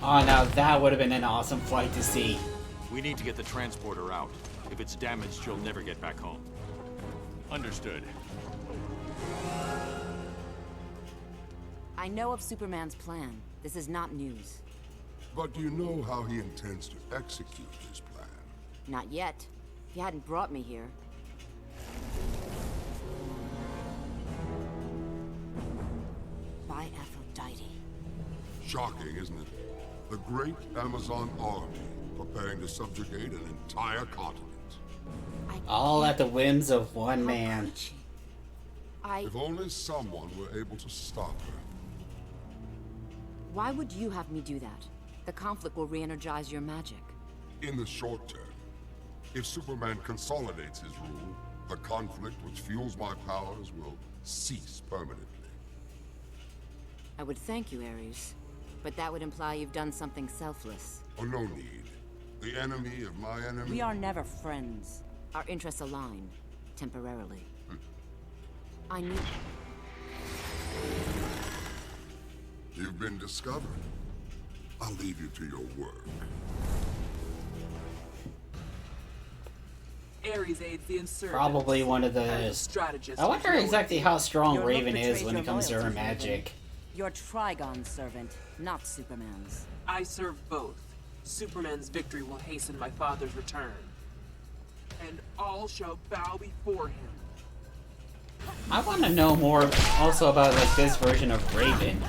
Oh, now that would have been an awesome flight to see. We need to get the transporter out. If it's damaged, you'll never get back home. Understood. I know of Superman's plan. This is not news. But do you know how he intends to execute his plan? Not yet. If you hadn't brought me here. By Aphrodite. Shocking, isn't it? The great Amazon army preparing to subjugate an entire continent. All at the whims of one man. If only someone were able to stop her. Why would you have me do that? The conflict will re-energize your magic. In the short term, if Superman consolidates his rule, the conflict which fuels my powers will cease permanently. I would thank you, Ares. But that would imply you've done something selfless. Oh, no need. The enemy of my enemy... We are never friends. Our interests align. Temporarily. I need... You've been discovered. I'll leave you to your work. Ares aids the insurgents. Probably one of the... I wonder exactly how strong Your look Raven is betrays when your it comes to her loyalty, magic. You're Trigon's servant, not Superman's. I serve both. Superman's victory will hasten my father's return. And all shall bow before him. I want to know more also about like this version of Raven.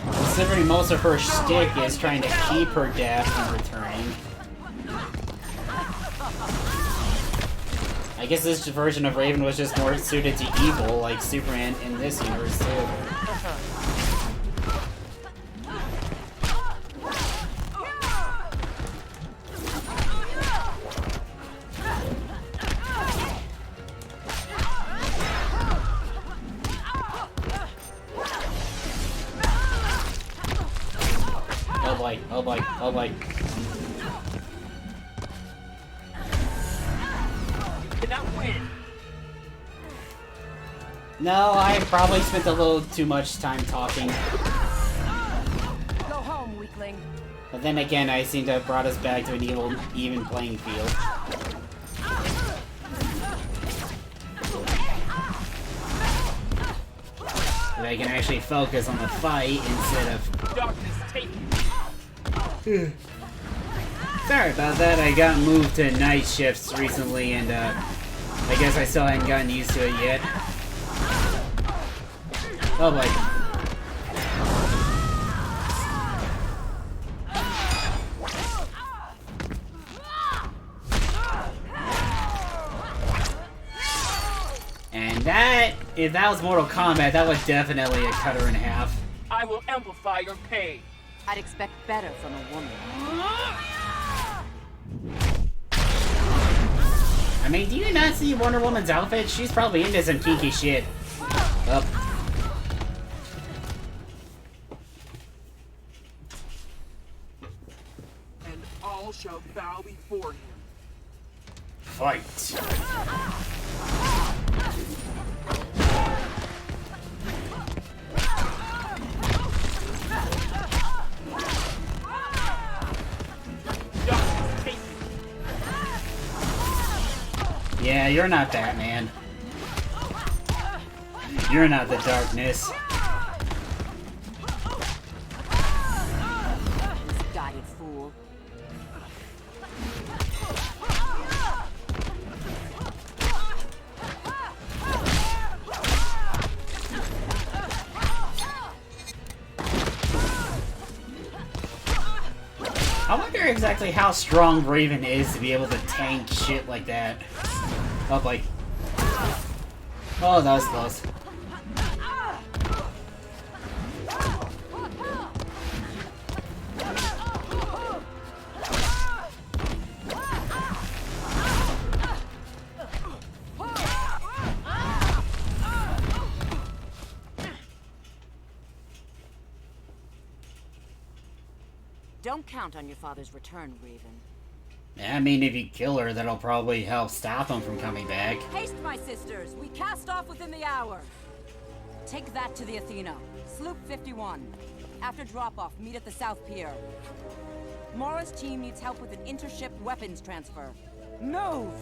Considering most of her shtick is trying to keep her death from returning. I guess this version of Raven was just more suited to evil, like Superman in this universe too. Oh boy, oh boy. Did not win. No, I probably spent a little too much time talking. Go home, weakling. But then again, I seem to have brought us back to an even playing field. So I can actually focus on the fight instead of... Darkness, take Sorry about that, I got moved to night shifts recently and I guess I still hadn't gotten used to it yet. Oh boy. And that, if that was Mortal Kombat, that was definitely a cut her in half. I will amplify your pain. I'd expect better from a woman. I mean, do you not see Wonder Woman's outfit? She's probably into some kinky shit. Up. And all shall bow before him. Fight. Yeah, you're not Batman. You're not the darkness. Misguided fool. I wonder exactly how strong Raven is to be able to tank shit like that. Oh, like... Oh, that was close. Don't count on your father's return, Raven. Yeah, I mean, if you kill her, that'll probably help stop him from coming back. Haste, my sisters! We cast off within the hour! Take that to the Athena. Sloop 51. After drop-off, meet at the South Pier. Mora's team needs help with an intership weapons transfer. Move!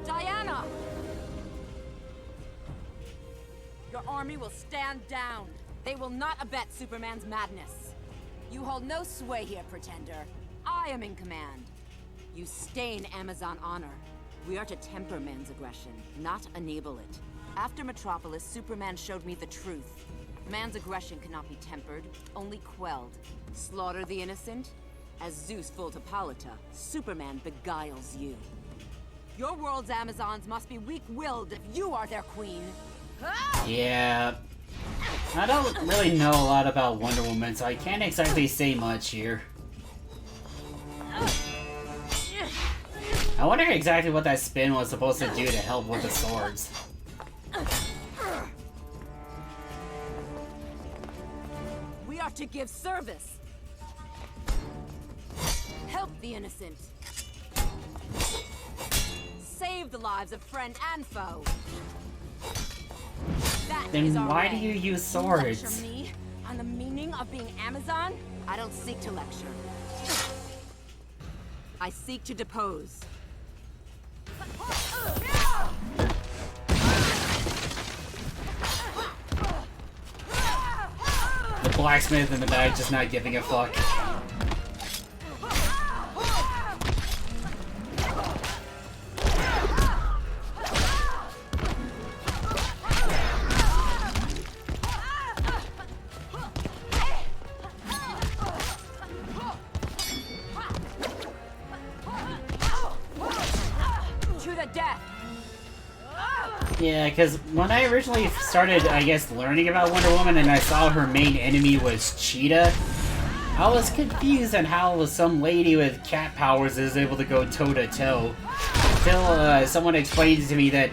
Diana! Your army will stand down. They will not abet Superman's madness. You hold no sway here, Pretender. I am in command. You stain Amazon honor. We are to temper man's aggression, not enable it. After Metropolis, Superman showed me the truth. Man's aggression cannot be tempered, only quelled. Slaughter the innocent? As Zeus fooled Hippolyta, Superman beguiles you. Your world's Amazons must be weak-willed if you are their queen. Yeah. I don't really know a lot about Wonder Woman, so I can't exactly say much here. I wonder exactly what that spin was supposed to do to help with the swords. We are to give service. Help the innocent. Save the lives of friend and foe. Then why do you use swords? Lecture me on the meaning of being Amazon? I don't seek to lecture. I seek to depose. The blacksmith in the back just not giving a fuck. Yeah, because when I originally started, I guess, learning about Wonder Woman and I saw her main enemy was Cheetah, I was confused on how some lady with cat powers is able to go toe-to-toe. Until someone explained to me that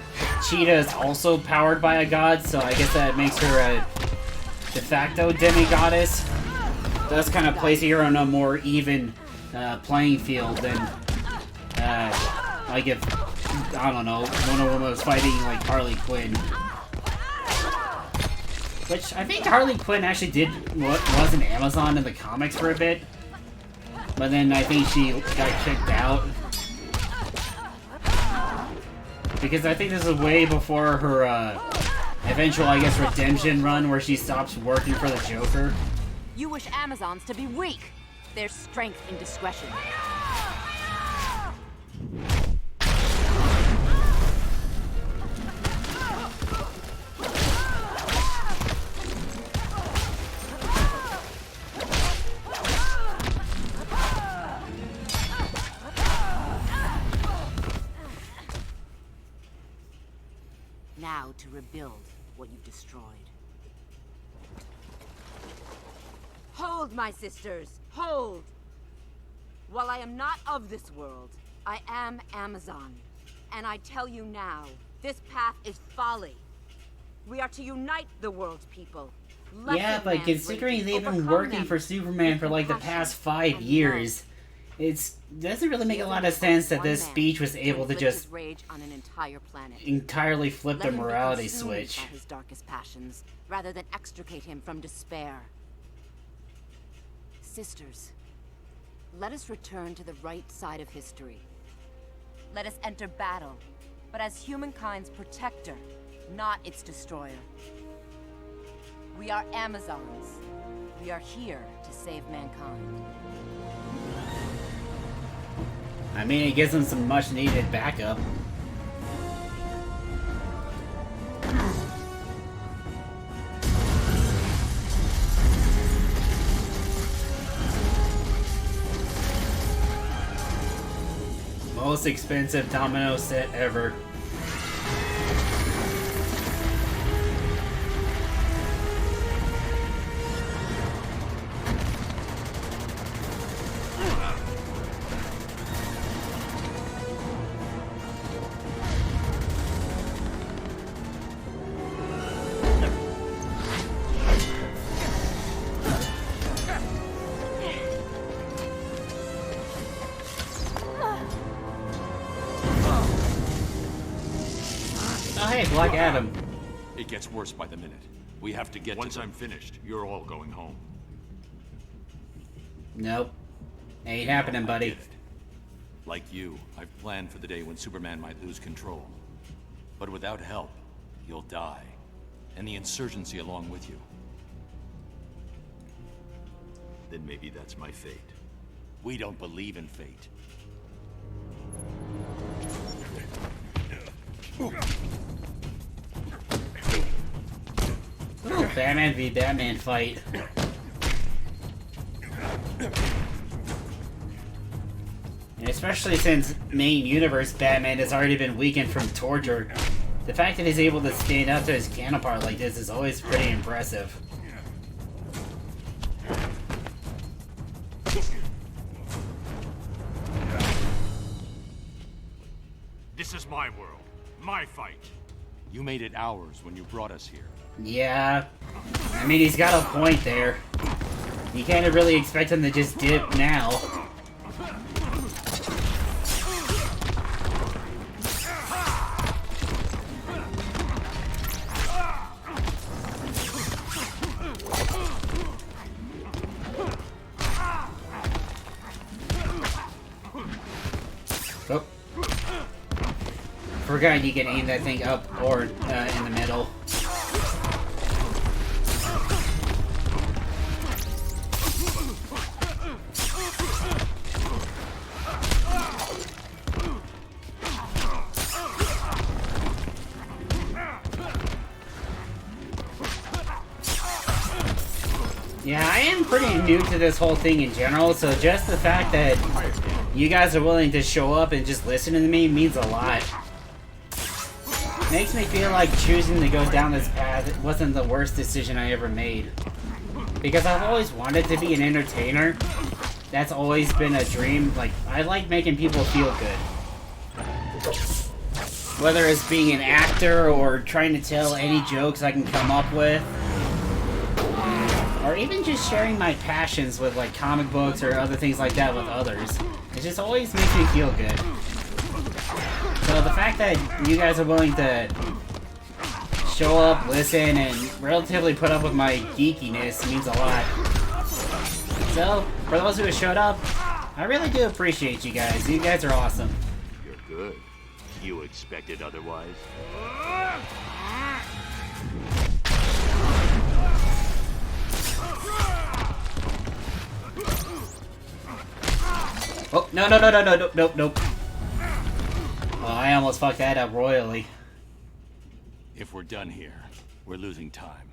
Cheetah is also powered by a god, so I guess that makes her a de facto demigoddess. That's kind of placing her on a more even playing field than, like if, I don't know, Wonder Woman was fighting, like, Harley Quinn. Which, I think Harley Quinn actually was an Amazon in the comics for a bit. But then I think she got kicked out. Because I think this is way before her, eventual, I guess, redemption run where she stops working for the Joker. You wish Amazons to be weak. There's strength in discretion. Now to rebuild what you've destroyed. Hold, my sisters, hold! While I am not of this world, I am Amazon. And I tell you now, this path is folly. We are to unite the world's people. Yeah, but considering they've been working for Superman for like the past 5 years, it doesn't really make a lot of sense that this speech was able to just rage on an entire planet. entirely flip the Let him be morality consumed switch. by his darkest passions, rather than extricate him from despair. Sisters, let us return to the right side of history. let us enter battle, but as humankind's protector, not its destroyer. We are Amazons. We are here to save mankind. I mean, it gives them some much-needed backup. Most expensive domino set ever. Black Adam. It gets worse by the minute. We have to get Once I'm finished, you're all going home. Nope. Ain't happening, buddy. Like you, I've planned for the day when Superman might lose control. But without help, you'll die. And the insurgency along with you. Then maybe that's my fate. We don't believe in fate. Batman v Batman fight. And especially since main universe Batman has already been weakened from torture, the fact that he's able to stand up to his counterpart like this is always pretty impressive. This is my world, my fight. You made it ours when you brought us here. Yeah, I mean, he's got a point there. You can't really expect him to just dip now. Oh. Forgot you can aim that thing up or in the middle. Yeah, I am pretty new to this whole thing in general, so just the fact that you guys are willing to show up and just listen to me means a lot. Makes me feel like choosing to go down this path wasn't the worst decision I ever made. Because I've always wanted to be an entertainer. That's always been a dream. Like, I like making people feel good. Whether it's being an actor or trying to tell any jokes I can come up with. Or even just sharing my passions with like comic books or other things like that with others. It just always makes me feel good. So the fact that you guys are willing to show up, listen, and relatively put up with my geekiness means a lot. So, for those who have showed up, I really do appreciate you guys. You guys are awesome. You're good. You expected otherwise? Oh, no. Nope. Oh, I almost fucked that up royally. If we're done here, we're losing time.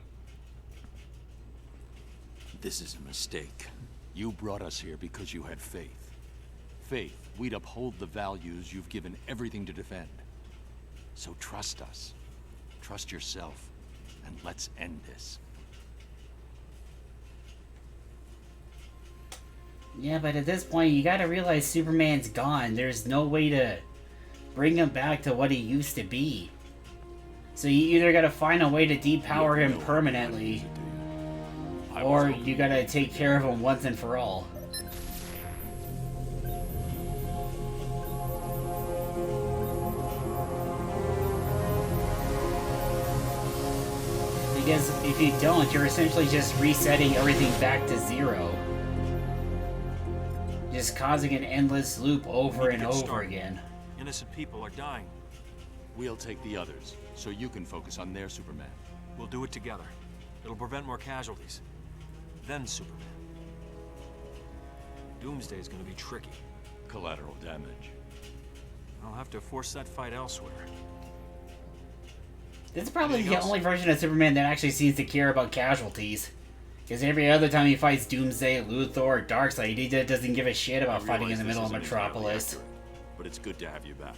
This is a mistake. You brought us here because you had faith. Faith we'd uphold the values you've given everything to defend. So trust us. Trust yourself. And let's end this. Yeah, but at this point, you gotta realize Superman's gone. There's no way to bring him back to what he used to be. So you either gotta find a way to depower him permanently, or you gotta take care of him once and for all. Because if you don't, you're essentially just resetting everything back to zero. Just causing an endless loop over and over again. Innocent people are dying. We'll take the others, so you can focus on their Superman. We'll do it together. It'll prevent more casualties. Then Superman. Doomsday's gonna be tricky. Collateral damage. I'll have to force that fight elsewhere. This is probably Anything the else? only version of Superman that actually seems to care about casualties. Because every other time he fights Doomsday, Luthor, or Darkseid, he doesn't give a shit about I fighting in realize the this middle of isn't entirely Metropolis. accurate, but it's good to have you back.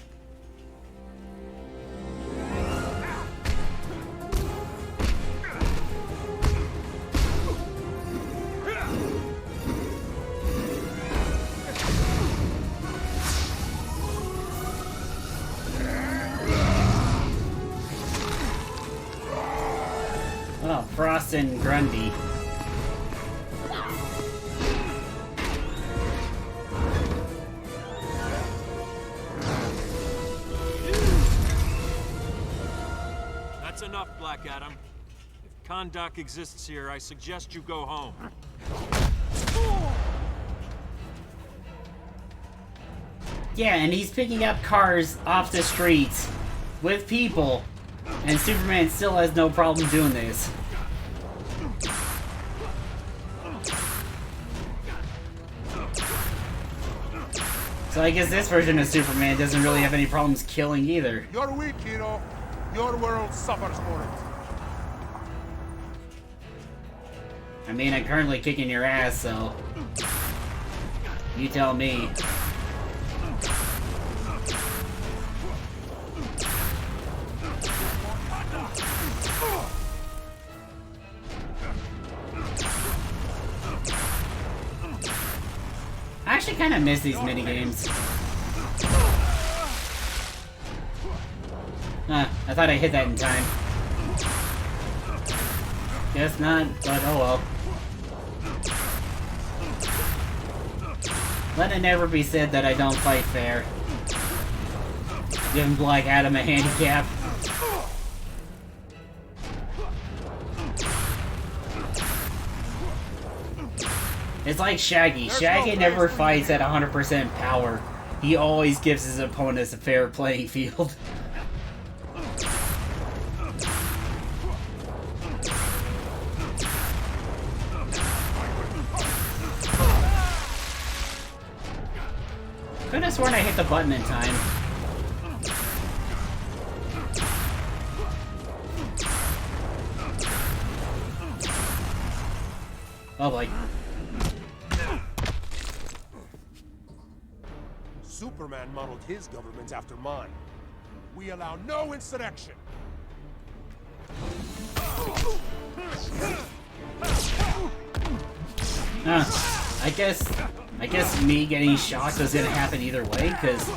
Oh, Frost and Grundy. That's enough, Black Adam. If Kahndaq exists here, I suggest you go home. Yeah, and he's picking up cars off the streets with people, and Superman still has no problem doing this. So I guess this version of Superman doesn't really have any problems killing either. You're weak, hero. Your world suffers for it. I mean, I'm currently kicking your ass, so... You tell me. I actually kind of miss these minigames. I thought I hit that in time. Guess not, but oh well. Let it never be said that I don't fight fair. Giving Black Adam a handicap. It's like Shaggy. Shaggy never fights at 100% power. He always gives his opponents a fair playing field. Could have sworn I hit the button in time. Oh boy. Superman modeled his government after mine. We allow no insurrection. I guess me getting shocked was gonna happen either way, because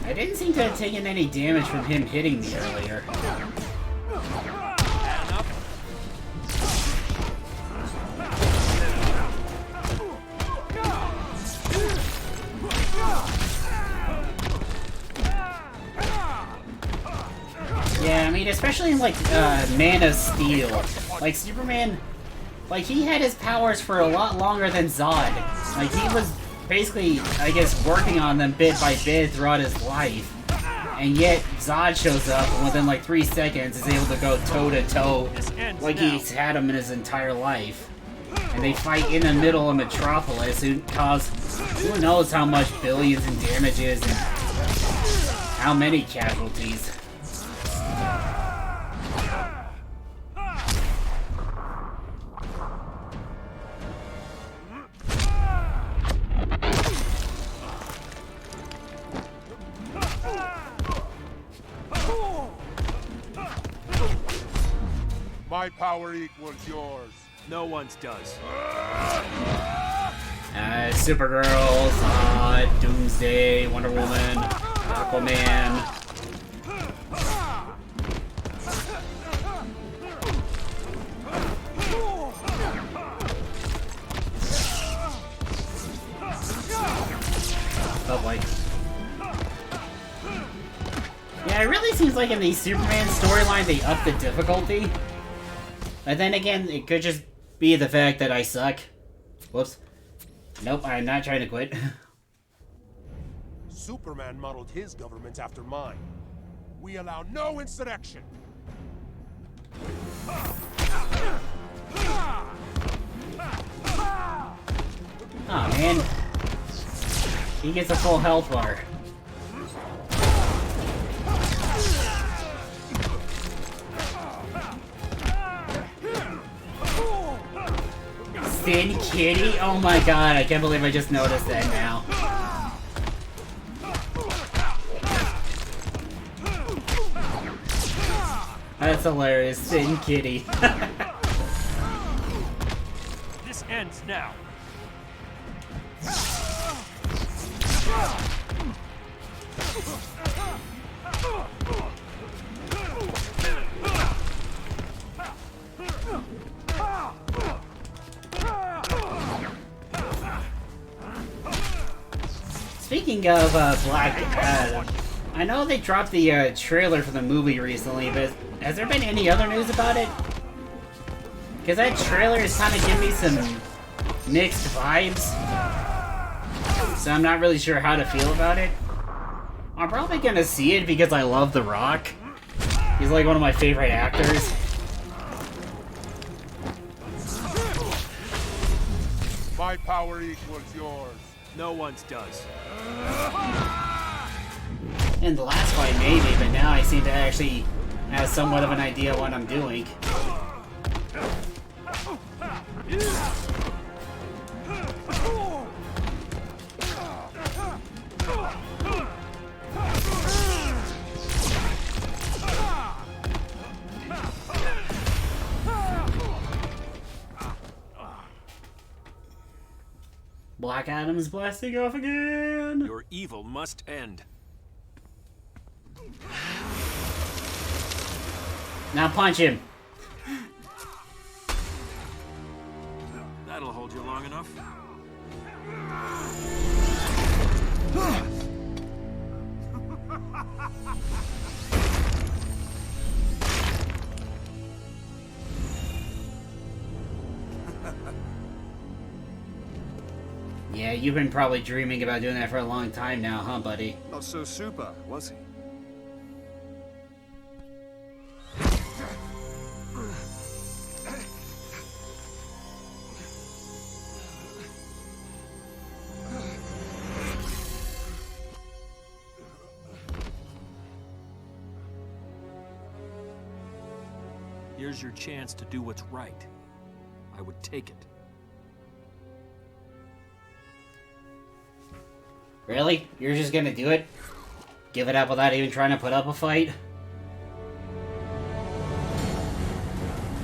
I didn't seem to have taken any damage from him hitting me earlier. Yeah, I mean, especially in, like, Man of Steel. Like, Superman, like, he had his powers for a lot longer than Zod. Like, he was basically, I guess, working on them bit by bit throughout his life. And yet, Zod shows up, and within, like, 3 seconds is able to go toe-to-toe like he's had him in his entire life. And they fight in the middle of Metropolis, who cause who knows how much billions in damages and how many casualties. My power equals yours. No one's does. Supergirl, Zod, Doomsday, Wonder Woman, Aquaman. Oh boy. Yeah, it really seems like in the Superman storyline they up the difficulty. But then again, it could just be the fact that I suck. Whoops. Nope, I'm not trying to quit. Superman modeled his government after mine. We allow no insurrection. Oh man. He gets a full health bar. Sin Kitty? Oh my god, I can't believe I just noticed that now. That's hilarious, Sin Kitty. This ends now. Speaking of Black Adam, I know they dropped the trailer for the movie recently, but has there been any other news about it? Because that trailer is kind of giving me some mixed vibes, so I'm not really sure how to feel about it. I'm probably gonna see it because I love The Rock. He's like one of my favorite actors. My power equals yours. No one's does. In the last fight, maybe, but now I seem to actually have somewhat of an idea what I'm doing. Black Adam's blasting off again! Your evil must end. Now punch him! That'll hold you long enough. Yeah, you've been probably dreaming about doing that for a long time now, huh, buddy? Not so super, was he? Here's your chance to do what's right. I would take it. Really? You're just gonna do it? Give it up without even trying to put up a fight?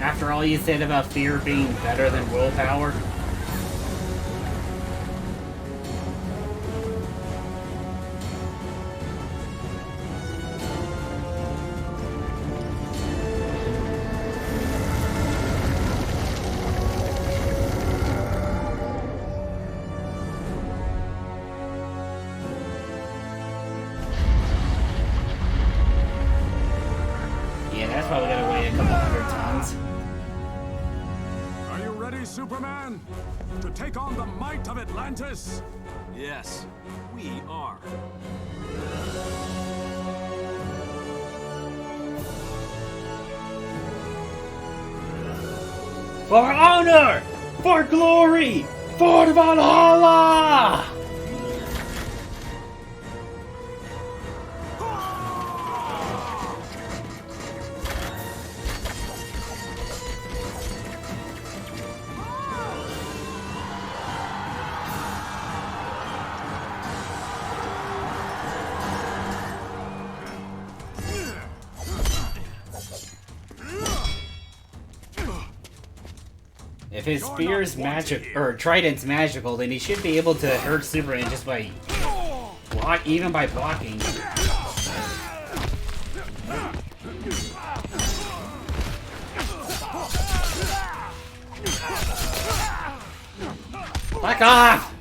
After all you said about fear being better than willpower? Probably gonna weigh a couple hundred tons. Are you ready, Superman? To take on the might of Atlantis? Yes, we are. For honor! For glory! For Valhalla! If his spear's magic, or trident's magical, then he should be able to hurt Superman just by even by blocking. Back off!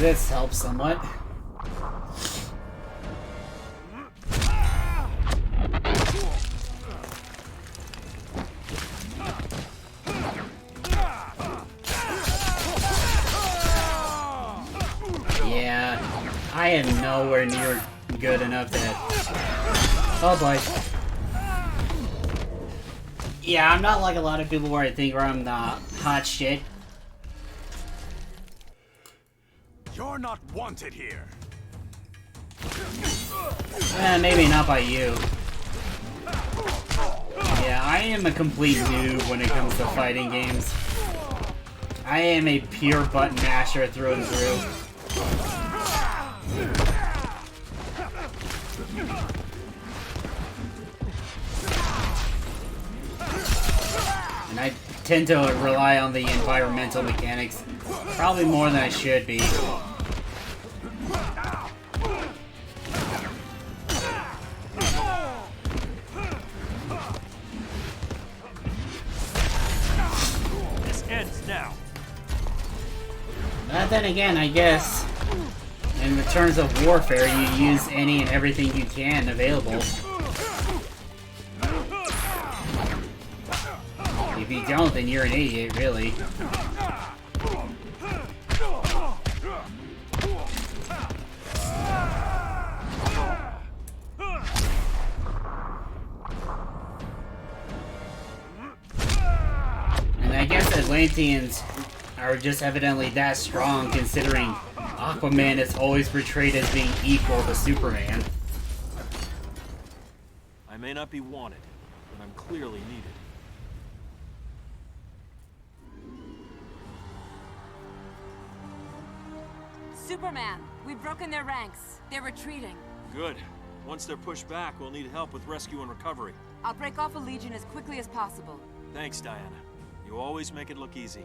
this helps somewhat. Yeah, I am nowhere near good enough to... Oh boy. Yeah, I'm not like a lot of people where I think I'm the hot shit. You're not wanted here. Maybe not by you. Yeah, I am a complete noob when it comes to fighting games. I am a pure button masher through and through. And I tend to rely on the environmental mechanics probably more than I should be. This ends now. But then again, I guess, in the terms of warfare, you use any and everything you can available. If you don't, then you're an idiot, really. And I guess Atlanteans are just evidently that strong, considering Aquaman is always portrayed as being equal to Superman. I may not be wanted, but I'm clearly needed. Superman, we've broken their ranks. They're retreating. Good. Once they're pushed back, we'll need help with rescue and recovery. I'll break off a Legion as quickly as possible. Thanks, Diana. You always make it look easy.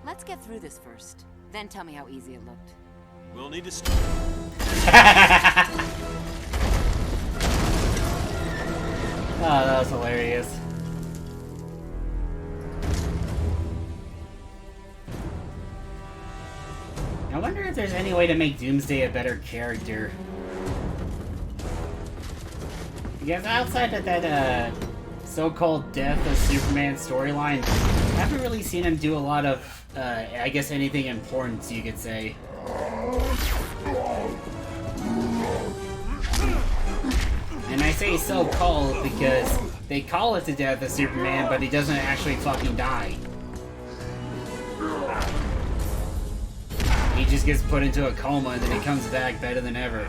Let's get through this first. Then tell me how easy it looked. We'll need to start. Oh, that was hilarious. I wonder if there's any way to make Doomsday a better character. Because outside of that, so-called death of Superman storyline, I haven't really seen him do a lot of, I guess anything important, you could say. And I say so-called because they call it the death of Superman, but he doesn't actually fucking die. He just gets put into a coma and then he comes back better than ever.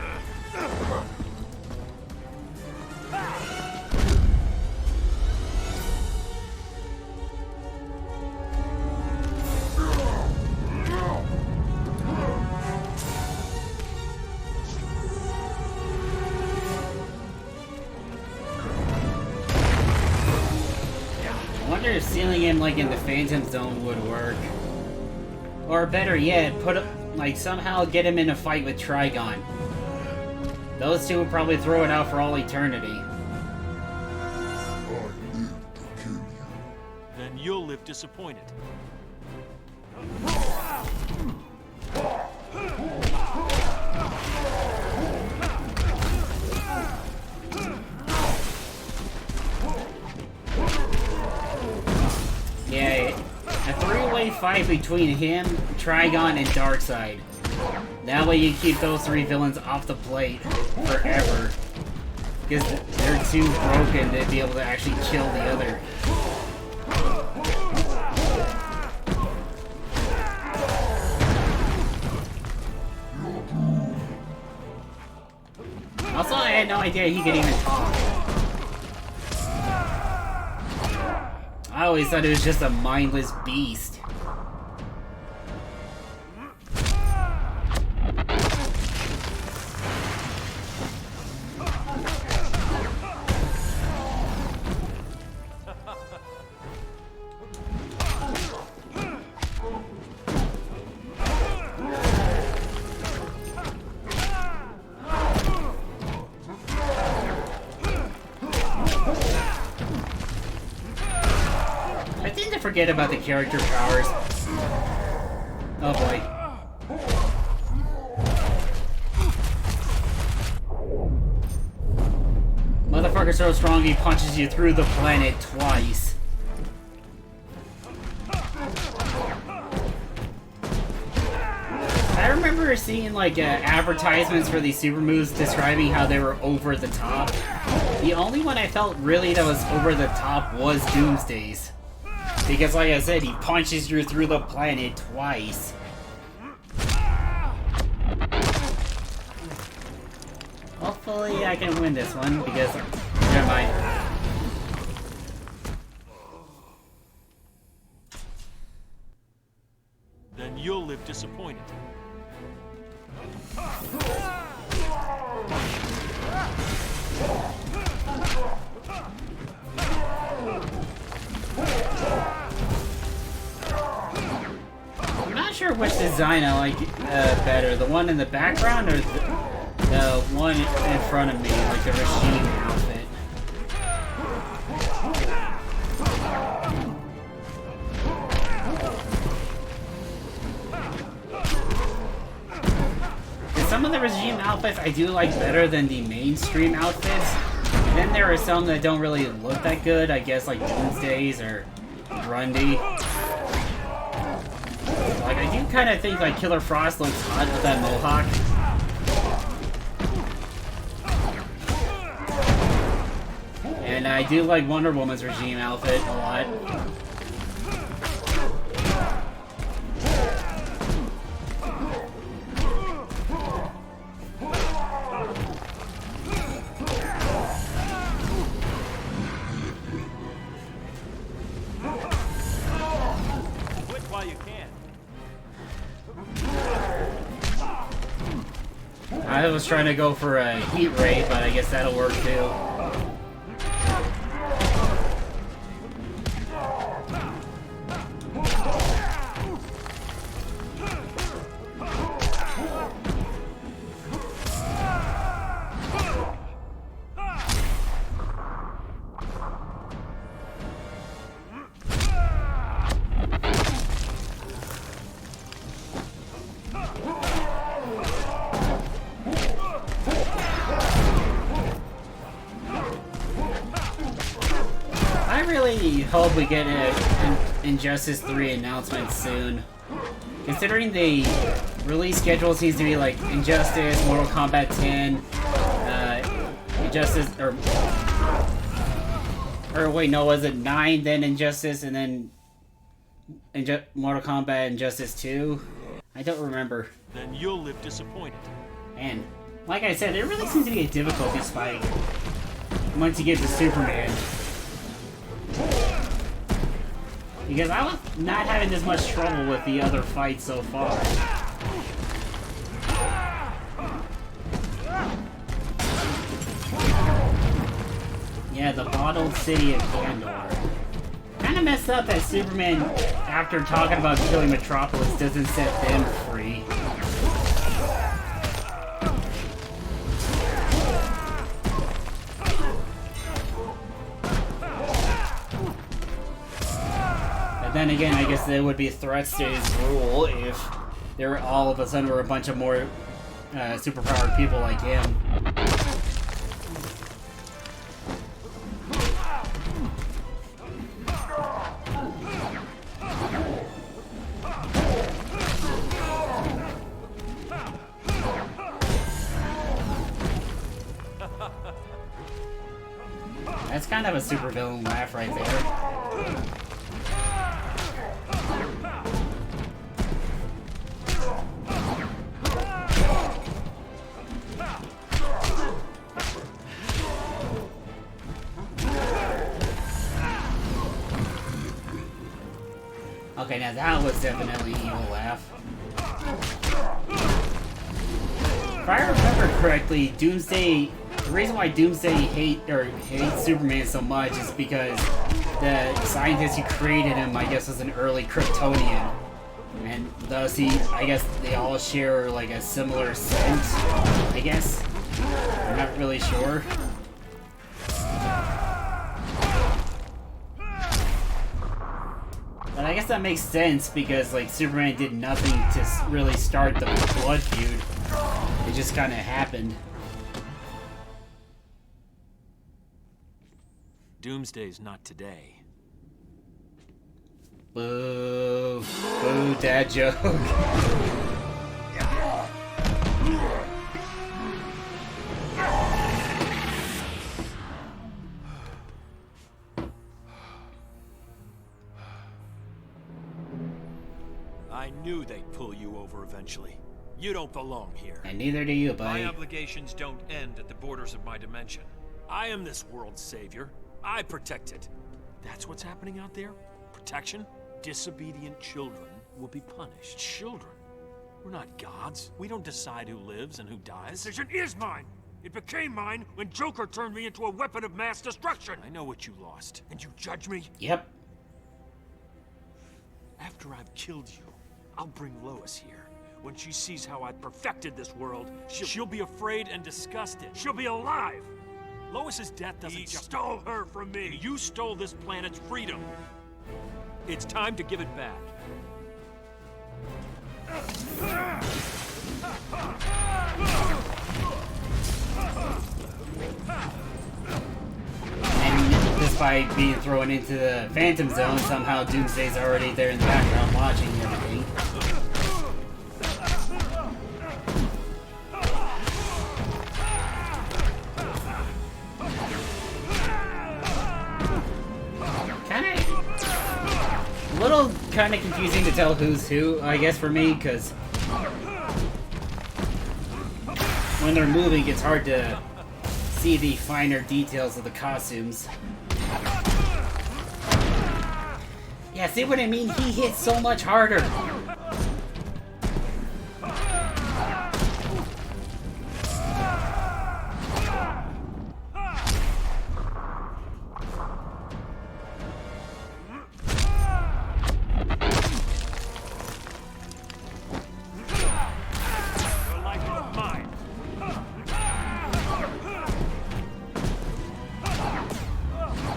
I wonder if sealing him like in the Phantom Zone would work. Or better yet, like somehow get him in a fight with Trigon. Those two would probably throw it out for all eternity. Then you'll live disappointed. Yeah, a three-way fight between him, Trigon, and Darkseid. That way you keep those three villains off the plate forever. Because they're too broken to be able to actually kill the other. Also, I had no idea he could even talk. I always thought it was just a mindless beast. I tend to forget about the character powers. Oh boy. Stark is so strong he punches you through the planet twice. I remember seeing like advertisements for these super moves describing how they were over the top. The only one I felt really that was over the top was Doomsday's. Because like I said, he punches you through the planet twice. Hopefully I can win this one, because... Never mind. Then you'll live disappointed. I'm not sure which design I like better, the one in the background or the one in front of me, like the regime outfit. Some of the regime outfits I do like better than the mainstream outfits. And then there are some that don't really look that good, I guess like Doomsday's or Grundy. Like I do kind of think like Killer Frost looks hot with that mohawk. And I do like Wonder Woman's regime outfit a lot. I was trying to go for a heat ray, but I guess that'll work too. Hope we get an Injustice 3 announcement soon. Considering the release schedule seems to be like Injustice, Mortal Kombat 10, Injustice, or wait, no, was it 9, then Injustice, and then Mortal Kombat Injustice 2? I don't remember. Then you'll live disappointed. And, like I said, there really seems to be a difficulty spike once you get to Superman. Because I was not having this much trouble with the other fights so far. Yeah, the bottled city of Kandor. Kinda messed up that Superman, after talking about killing Metropolis, doesn't set them free. Then again, I guess there would be threats to his rule if there all of a sudden were a bunch of more superpowered people like him. That's kind of a supervillain laugh right there. Okay, now that was definitely an evil laugh. If I remember correctly, Doomsday... The reason why Doomsday hates Superman so much is because the scientist who created him, I guess, was an early Kryptonian. And thus I guess they all share, like, a similar scent, I guess. I'm not really sure. But I guess that makes sense because, like, Superman did nothing to really start the blood feud. It just kind of happened. Doomsday's not today. Boo. Boo, dad joke. I knew they'd pull you over eventually. You don't belong here. And neither do you, buddy. My obligations don't end at the borders of my dimension. I am this world's savior. I protect it. That's what's happening out there? Protection? Disobedient children will be punished. Children? We're not gods. We don't decide who lives and who dies. The decision is mine. It became mine when Joker turned me into a weapon of mass destruction. I know what you lost. And you judge me? Yep. After I've killed you, I'll bring Lois here. When she sees how I perfected this world, she'll be afraid and disgusted. She'll be alive! Lois's death doesn't He stole her from me! You stole this planet's freedom! It's time to give it back. And despite being thrown into the Phantom Zone, somehow Doomsday's already there in the background watching everything. Kind of confusing to tell who's who, I guess, for me, because when they're moving, it's hard to see the finer details of the costumes. Yeah, see what I mean? He hits so much harder.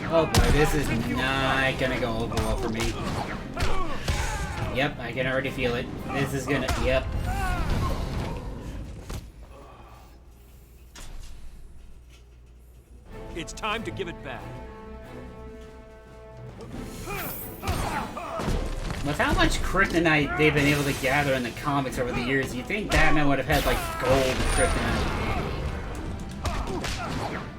Oh boy, this is not gonna go over well for me. Yep, I can already feel it. This is gonna, yep. It's time to give it back. With how much kryptonite they've been able to gather in the comics over the years, you'd think Batman would have had, like, gold kryptonite.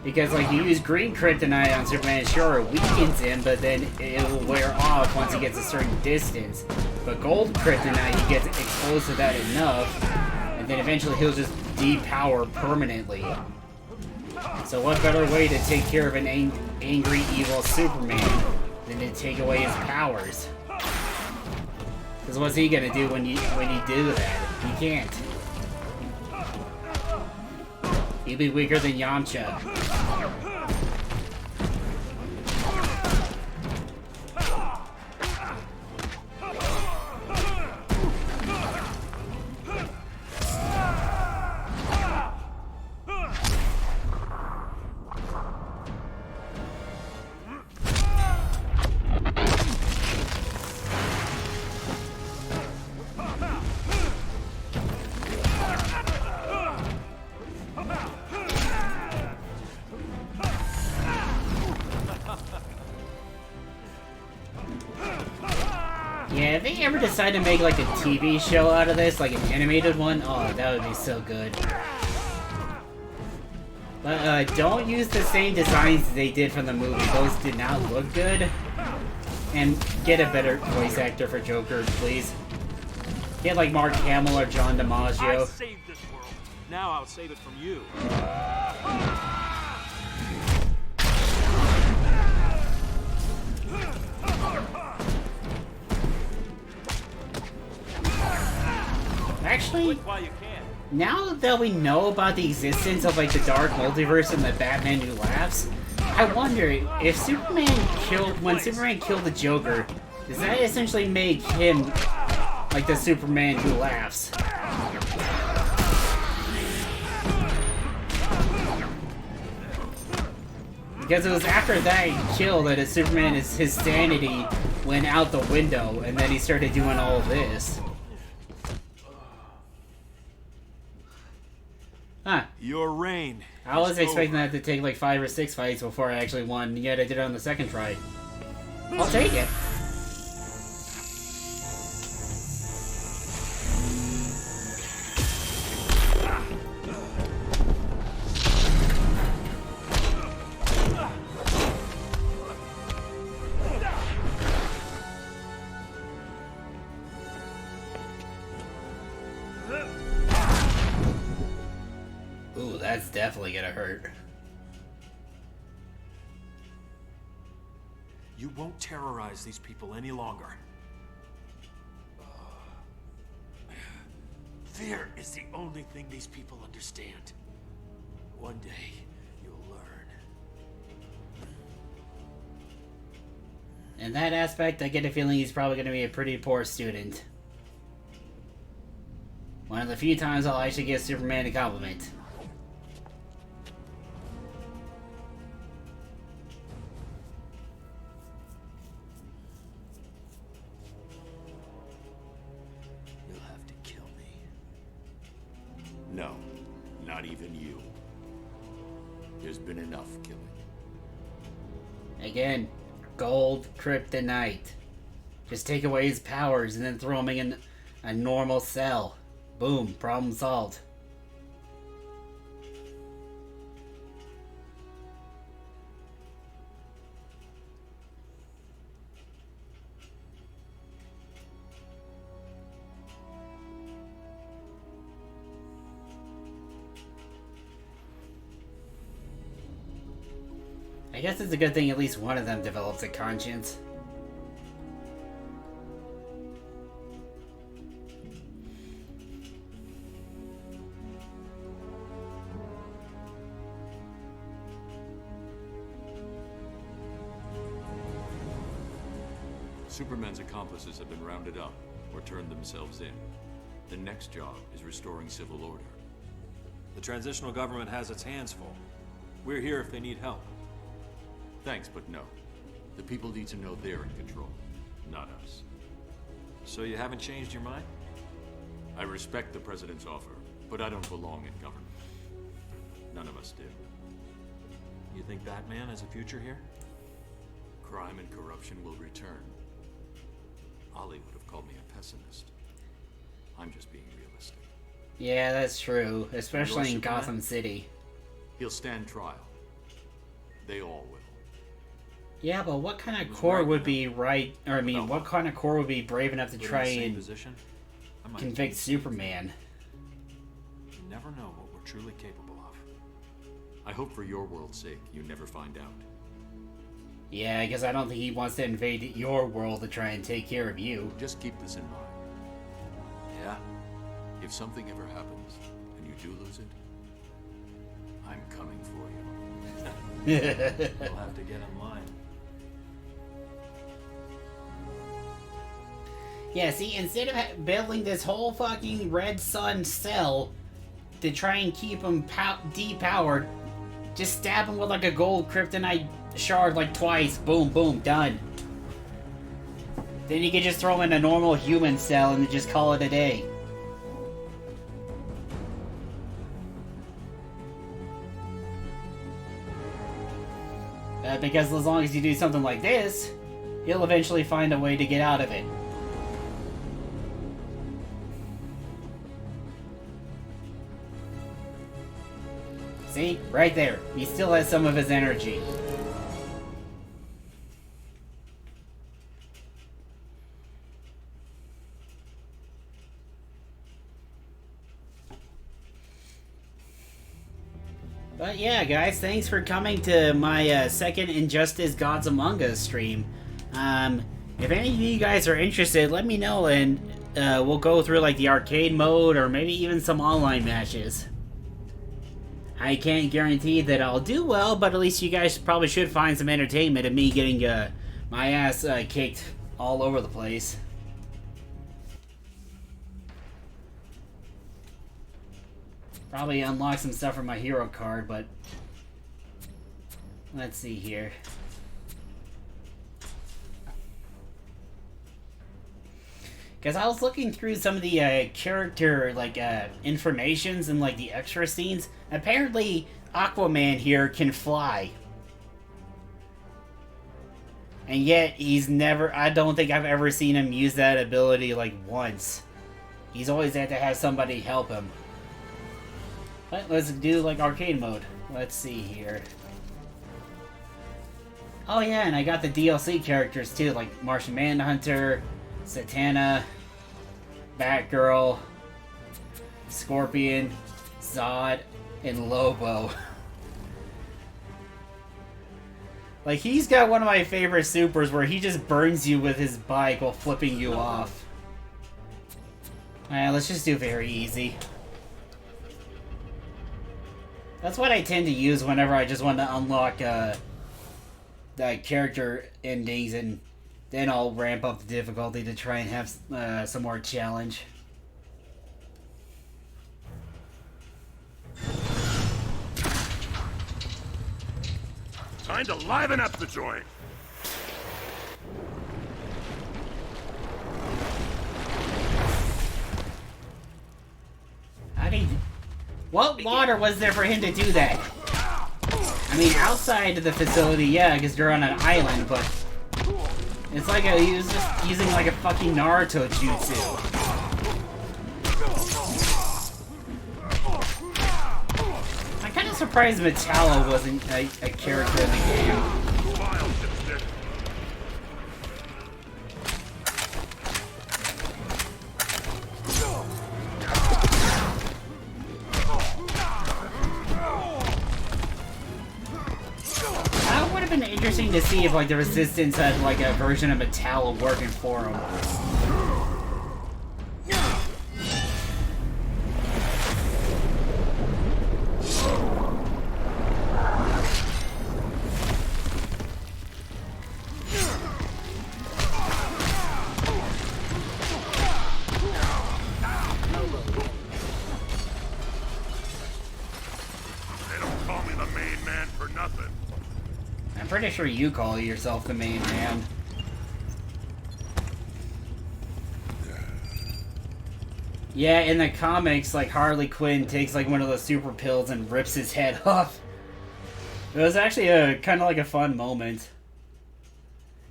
Because, like, you use green kryptonite on Superman, sure, it weakens him, but then it will wear off once he gets a certain distance. But gold kryptonite, he gets exposed to that enough, and then eventually he'll just depower permanently. So what better way to take care of an angry, evil Superman than to take away his powers? Because what's he gonna do when you do that? He can't. He'd be weaker than Yamcha. Yeah, if they ever decide to make like a TV show out of this, like an animated one, oh, that would be so good. But don't use the same designs they did from the movie. Those did not look good. And get a better voice actor for Joker, please. Get like Mark Hamill or John DiMaggio. I saved this world. Now I'll save it from you. Actually, now that we know about the existence of like the dark multiverse and the Batman Who Laughs, I wonder if when Superman killed the Joker, does that essentially make him like the Superman Who Laughs? Because it was after that kill that his his sanity went out the window, and then he started doing all of this. Huh. Your reign. I was is expecting over. that to take like 5 or 6 fights before I actually won, yet I did it on the second try. I'll take it. Ooh, that's definitely gonna hurt. You won't terrorize these people any longer. Fear is the only thing these people understand. One day, you'll learn. In that aspect, I get a feeling he's probably gonna be a pretty poor student. One of the few times I'll actually give Superman a compliment. You'll have to kill me. No, not even you. There's been enough killing. Again, gold kryptonite. Just take away his powers and then throw him in a normal cell. Boom, problem solved. I guess it's a good thing at least one of them develops a conscience. Superman's accomplices have been rounded up or turned themselves in. The next job is restoring civil order. The transitional government has its hands full. We're here if they need help. Thanks, but no. The people need to know they're in control, not us. So you haven't changed your mind? I respect the president's offer, but I don't belong in government. None of us do. You think Batman has a future here? Crime and corruption will return. Ollie would have called me a pessimist. I'm just being realistic. Yeah, that's true, especially in Superman? Gotham City. He'll stand trial. They all will. Yeah, but what kind of core would be right, or I mean, what kind of core would be brave enough to We're in try the same and position. I might convict Superman? You never know what we're truly capable of. I hope for your world's sake you never find out. Yeah, because I don't think he wants to invade your world to try and take care of you. Just keep this in mind. Yeah? If something ever happens, and you do lose it, I'm coming for you. We'll have to get in line. Yeah, see, instead of building this whole fucking Red Sun cell to try and keep him depowered, just stab him with like a gold kryptonite shard like twice. Boom, boom, done. Then you can just throw him in a normal human cell and just call it a day. Because as long as you do something like this, he'll eventually find a way to get out of it. See? Right there. He still has some of his energy. But yeah, guys, thanks for coming to my second Injustice Gods Among Us stream. If any of you guys are interested, let me know and we'll go through like the arcade mode or maybe even some online matches. I can't guarantee that I'll do well, but at least you guys probably should find some entertainment in me getting my ass kicked all over the place. Probably unlock some stuff from my hero card, but let's see here. Because I was looking through some of the character informations and like the extra scenes. Apparently, Aquaman here can fly, and yet he's never. I don't think I've ever seen him use that ability like once. He's always had to have somebody help him. But let's do like arcade mode. Let's see here. Oh yeah, and I got the DLC characters too, like Martian Manhunter, Satana, Batgirl, Scorpion, Zod, and Lobo. Like, he's got one of my favorite supers where he just burns you with his bike while flipping you off. Alright, let's just do very easy. That's what I tend to use whenever I just want to unlock the character endings, and then I'll ramp up the difficulty to try and have some more challenge. Time to liven up the joint. What water was there for him to do that? I mean, outside of the facility, yeah, because they're on an island, but it's like he was just using like a fucking Naruto jutsu. I'm kind of surprised Metallo wasn't a character in the game. Interesting to see if like the Resistance had like a version of Metallo working for them. They don't call me the main man for nothing. I'm pretty sure you call yourself the main man. Yeah, in the comics, like, Harley Quinn takes, like, one of those super pills and rips his head off. It was actually a kind of like a fun moment.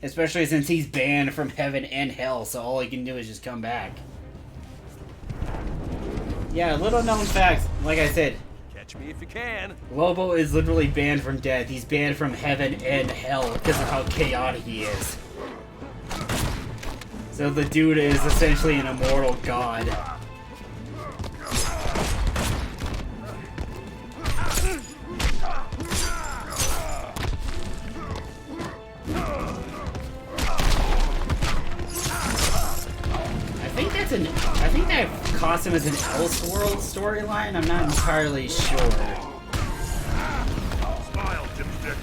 Especially since he's banned from heaven and hell, so all he can do is just come back. Yeah, little known fact, like I said, Catch me if you can. Lobo is literally banned from death. He's banned from heaven and hell because of how chaotic he is. So the dude is essentially an immortal god. I think that costume is an Elseworld storyline. I'm not entirely sure. Smile, dipstick.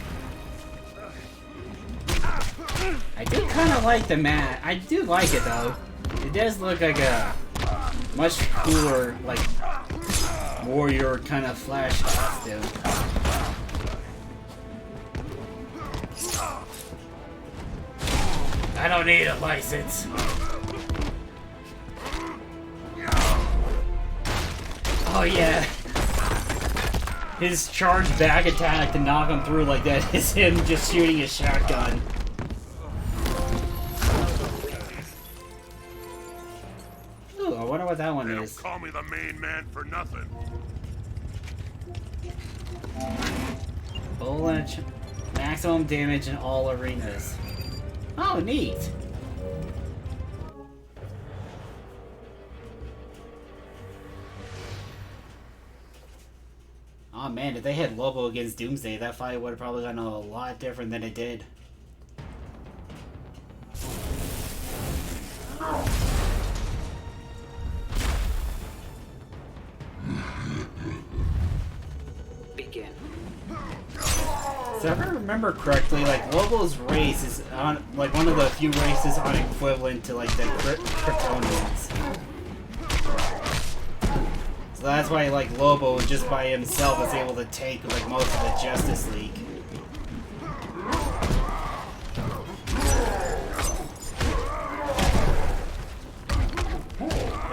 I do kind of like the mat. I do like it though. It does look like a much cooler, like, warrior kind of Flash costume. I don't need a license. Oh yeah. His charge back attack to knock him through like that is him just shooting a shotgun. Ooh, I wonder what that one is. Don't call me the main man for nothing. Bullet, maximum damage in all arenas. Oh, neat. Oh man, if they had Lobo against Doomsday, that fight would have probably gone a lot different than it did. Begin. So if I remember correctly, like, Lobo's race is on, like, one of the few races on equivalent to, like, the Kryptonians. So that's why, like, Lobo just by himself is able to take, like, most of the Justice League.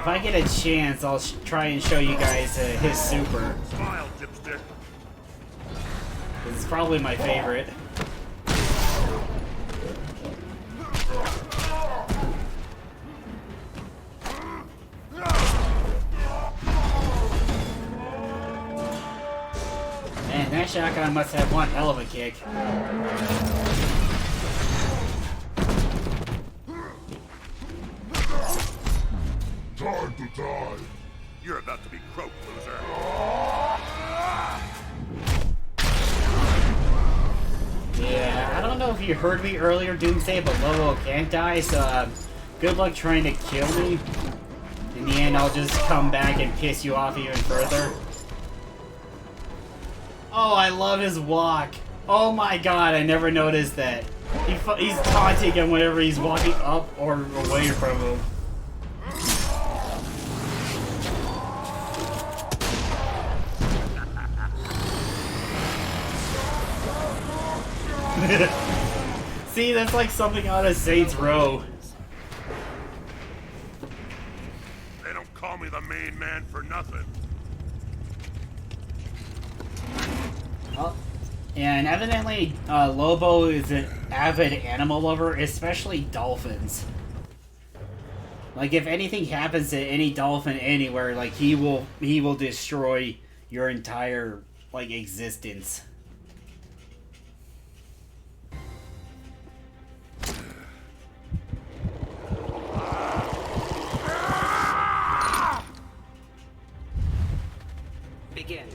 If I get a chance, I'll try and show you guys his super. Smile, dipstick. It's probably my favorite. Man, that shotgun must have one hell of a kick. Time to die. You're about to be croaked, loser. Yeah, I don't know if you heard me earlier, Doomsday, but Lobo can't die, so good luck trying to kill me. In the end, I'll just come back and piss you off even further. Oh, I love his walk. Oh my god, I never noticed that. He's taunting him whenever he's walking up or away from him. See, that's like something out of Saints Row. They don't call me the main man for nothing. Oh, and evidently, Lobo is an avid animal lover, especially dolphins. Like, if anything happens to any dolphin anywhere, like, he will destroy your entire, like, existence. Begin.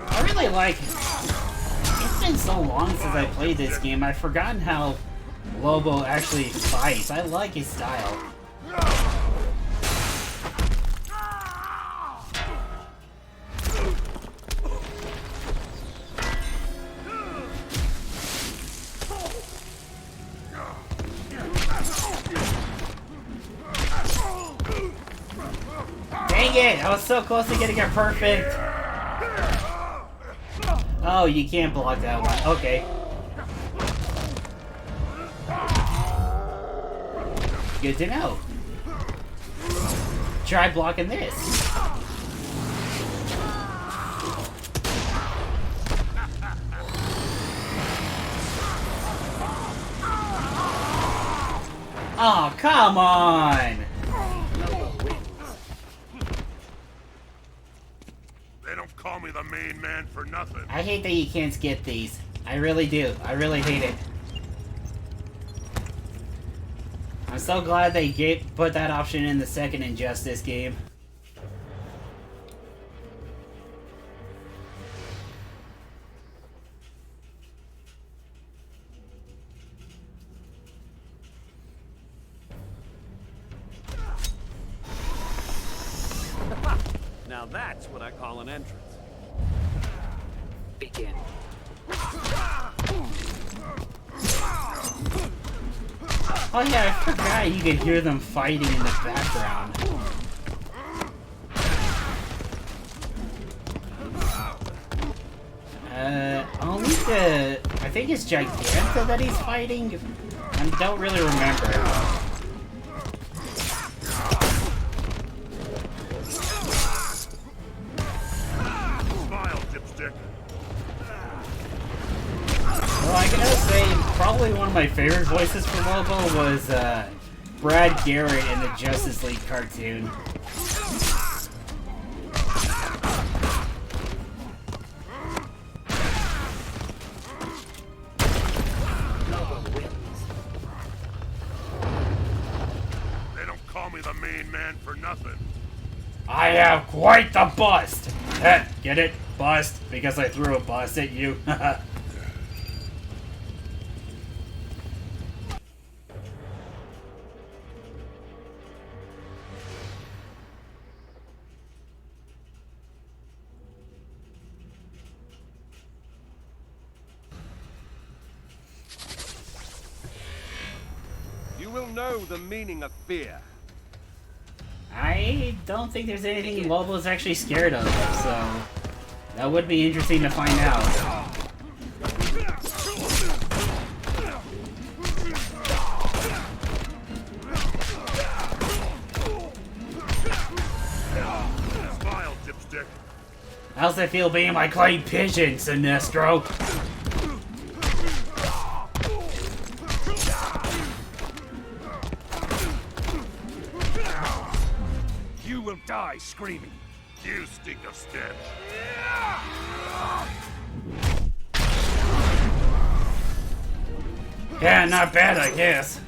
I really like... It's been so long since I played this game, I've forgotten how Lobo actually fights. I like his style. Dang it! I was so close to getting it perfect! Oh, you can't block that one. Okay. Good to know. Try blocking this. Oh, come on! They don't call me the main man for nothing. I hate that you can't skip these. I really do. I really hate it. I'm so glad they put that option in the second Injustice game. Now that's what I call an entrance. Begin. Oh yeah, I forgot you could hear them fighting in the background. I'll need to... I think it's Giganta that he's fighting. I don't really remember. Smile, dipstick. Well, I gotta say, probably one of my favorite voices for Lobo was Brad Garrett in the Justice League cartoon. They don't call me the main man for nothing. I have quite the bust! Get it? Bust? Because I threw a bust at you. You will know the meaning of fear. I don't think there's anything Lobo's actually scared of, so that would be interesting to find out. How's it feel being my clay pigeon, Sinestro? You will die screaming. You stink of stench. Yeah, not bad, I guess.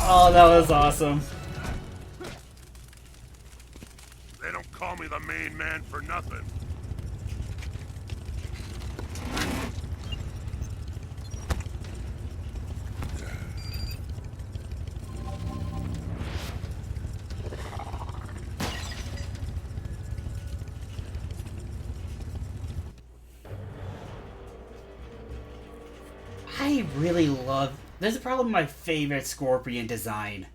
Oh, that was awesome. They don't call me the main man for nothing. I really love... This is probably my favorite Scorpion design.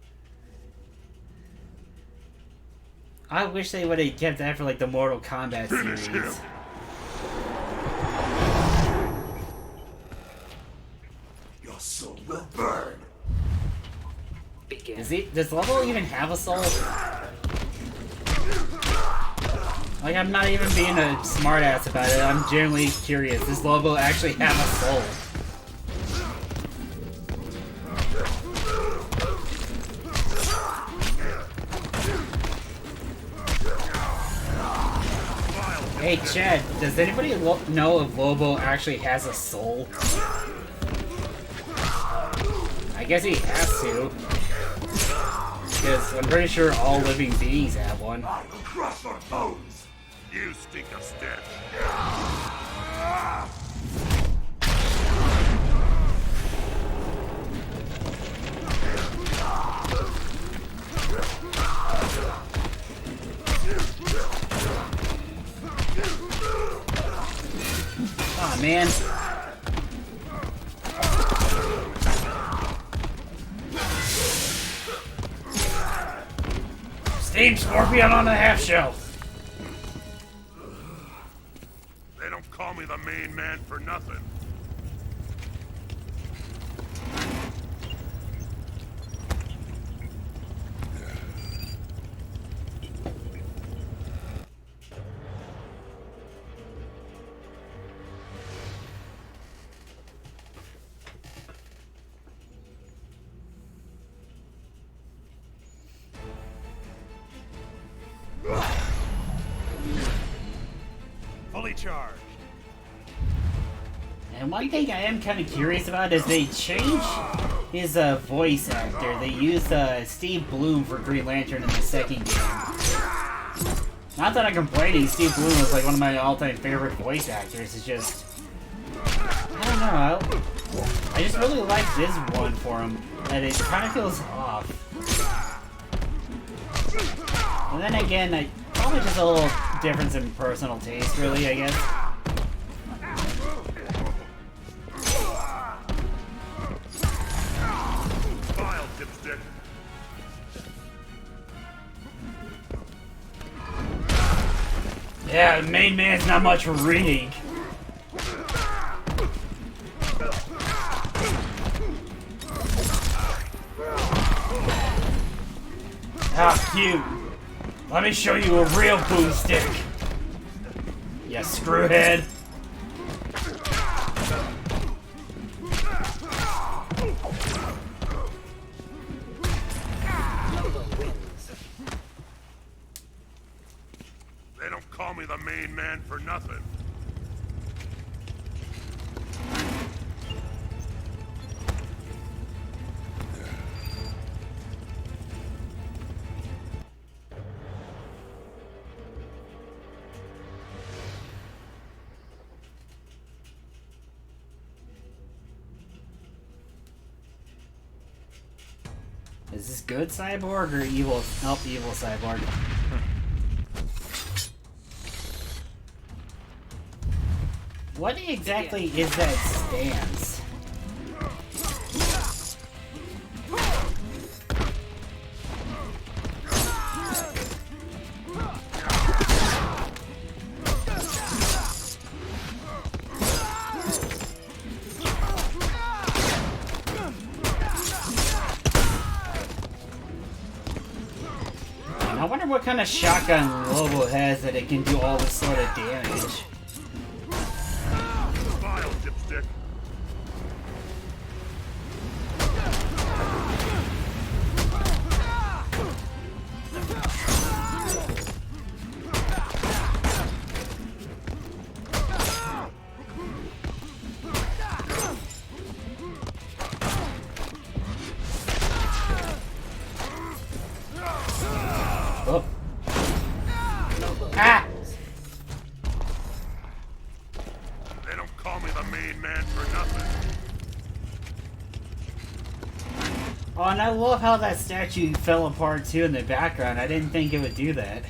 I wish they would have kept that for like the Mortal Kombat series. Your soul will burn. Does Lobo even have a soul? Like, I'm not even being a smartass about it. I'm genuinely curious. Does Lobo actually have a soul? Hey Chad, does anybody know if Lobo actually has a soul? I guess he has to. Because I'm pretty sure all living beings have one. I will crush your bones. You stink of stench. Aw, man. Steam Scorpion on the half shell. They don't call me the main man for nothing. Fully charged. And one thing I am kind of curious about is they changed his voice actor. They used Steve Bloom for Green Lantern in the second game. Not that I'm complaining, Steve Bloom was like one of my all-time favorite voice actors. It's just... I don't know. I just really like this one for him. And it kind of feels off. And then again, probably just a little difference in personal taste, really, I guess. Vile dipstick. Yeah, the main man's not much for reading. How cute. Let me show you a real boomstick. You screwhead. They don't call me the main man for nothing. Is this good cyborg or evil? Nope, evil cyborg. What exactly is that stance? I wonder what kind of shotgun Lobo has that it can do all this sort of damage. Vile dipstick. Oh. Ah! They don't call me the main man for nothing. Oh, and I love how that statue fell apart too in the background. I didn't think it would do that.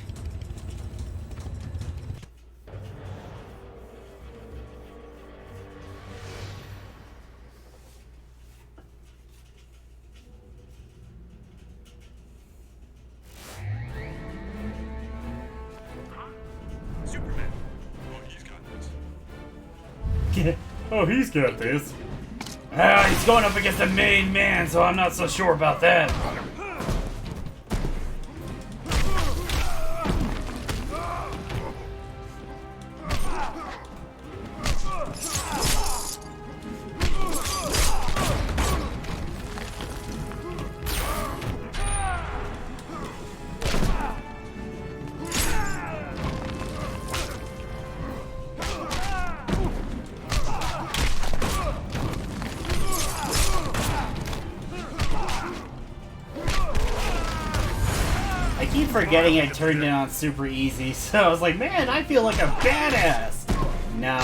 Superman. Oh, he's got this. Oh, he's got this. Ah, he's going up against the main man, so I'm not so sure about that. I keep forgetting I turned it on super easy, so I was like, man, I feel like a badass. No,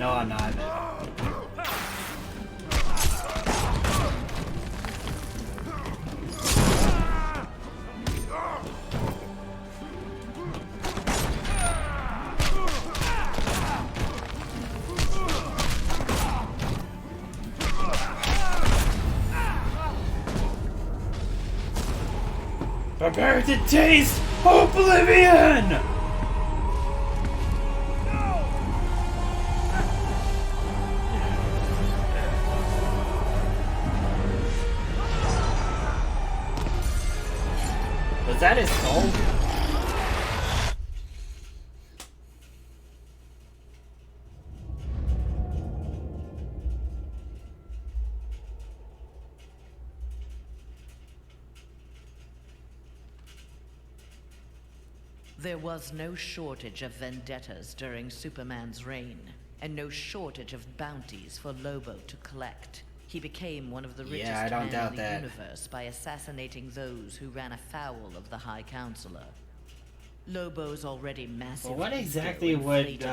I'm not. Prepare to taste oblivion! Was that his soul? There was no shortage of vendettas during Superman's reign, and no shortage of bounties for Lobo to collect. He became one of the richest men in the universe by assassinating those who ran afoul of the High Counselor. Lobo's already massive. Well, what exactly would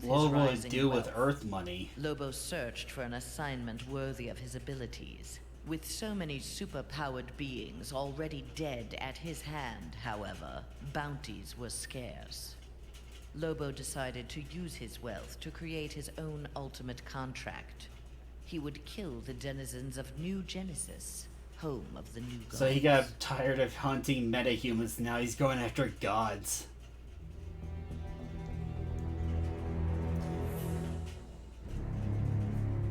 Lobo do with Earth money? Lobo searched for an assignment worthy of his abilities. With so many super-powered beings already dead at his hand, however, bounties were scarce. Lobo decided to use his wealth to create his own ultimate contract. He would kill the denizens of New Genesis, home of the new gods. So he got tired of hunting metahumans, now he's going after gods.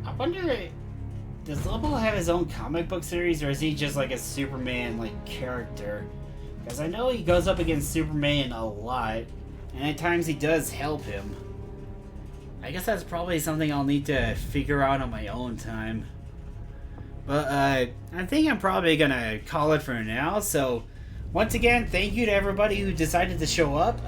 I wonder, does Lobo have his own comic book series, or is he just like a Superman like character? Because I know he goes up against Superman a lot, and at times he does help him. I guess that's probably something I'll need to figure out on my own time. But I think I'm probably gonna call it for now. So once again, thank you to everybody who decided to show up.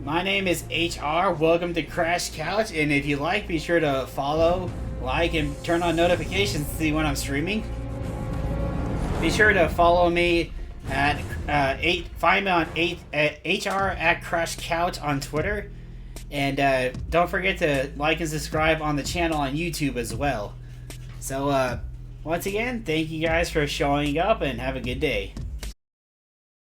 My name is HR. Welcome to Crash Couch, and if you like, be sure to follow, like, and turn on notifications to see when I'm streaming. Be sure to follow me at find me on HR at Crash Couch on Twitter, and don't forget to like and subscribe on the channel on YouTube as well. So Once again, thank you guys for showing up and have a good day.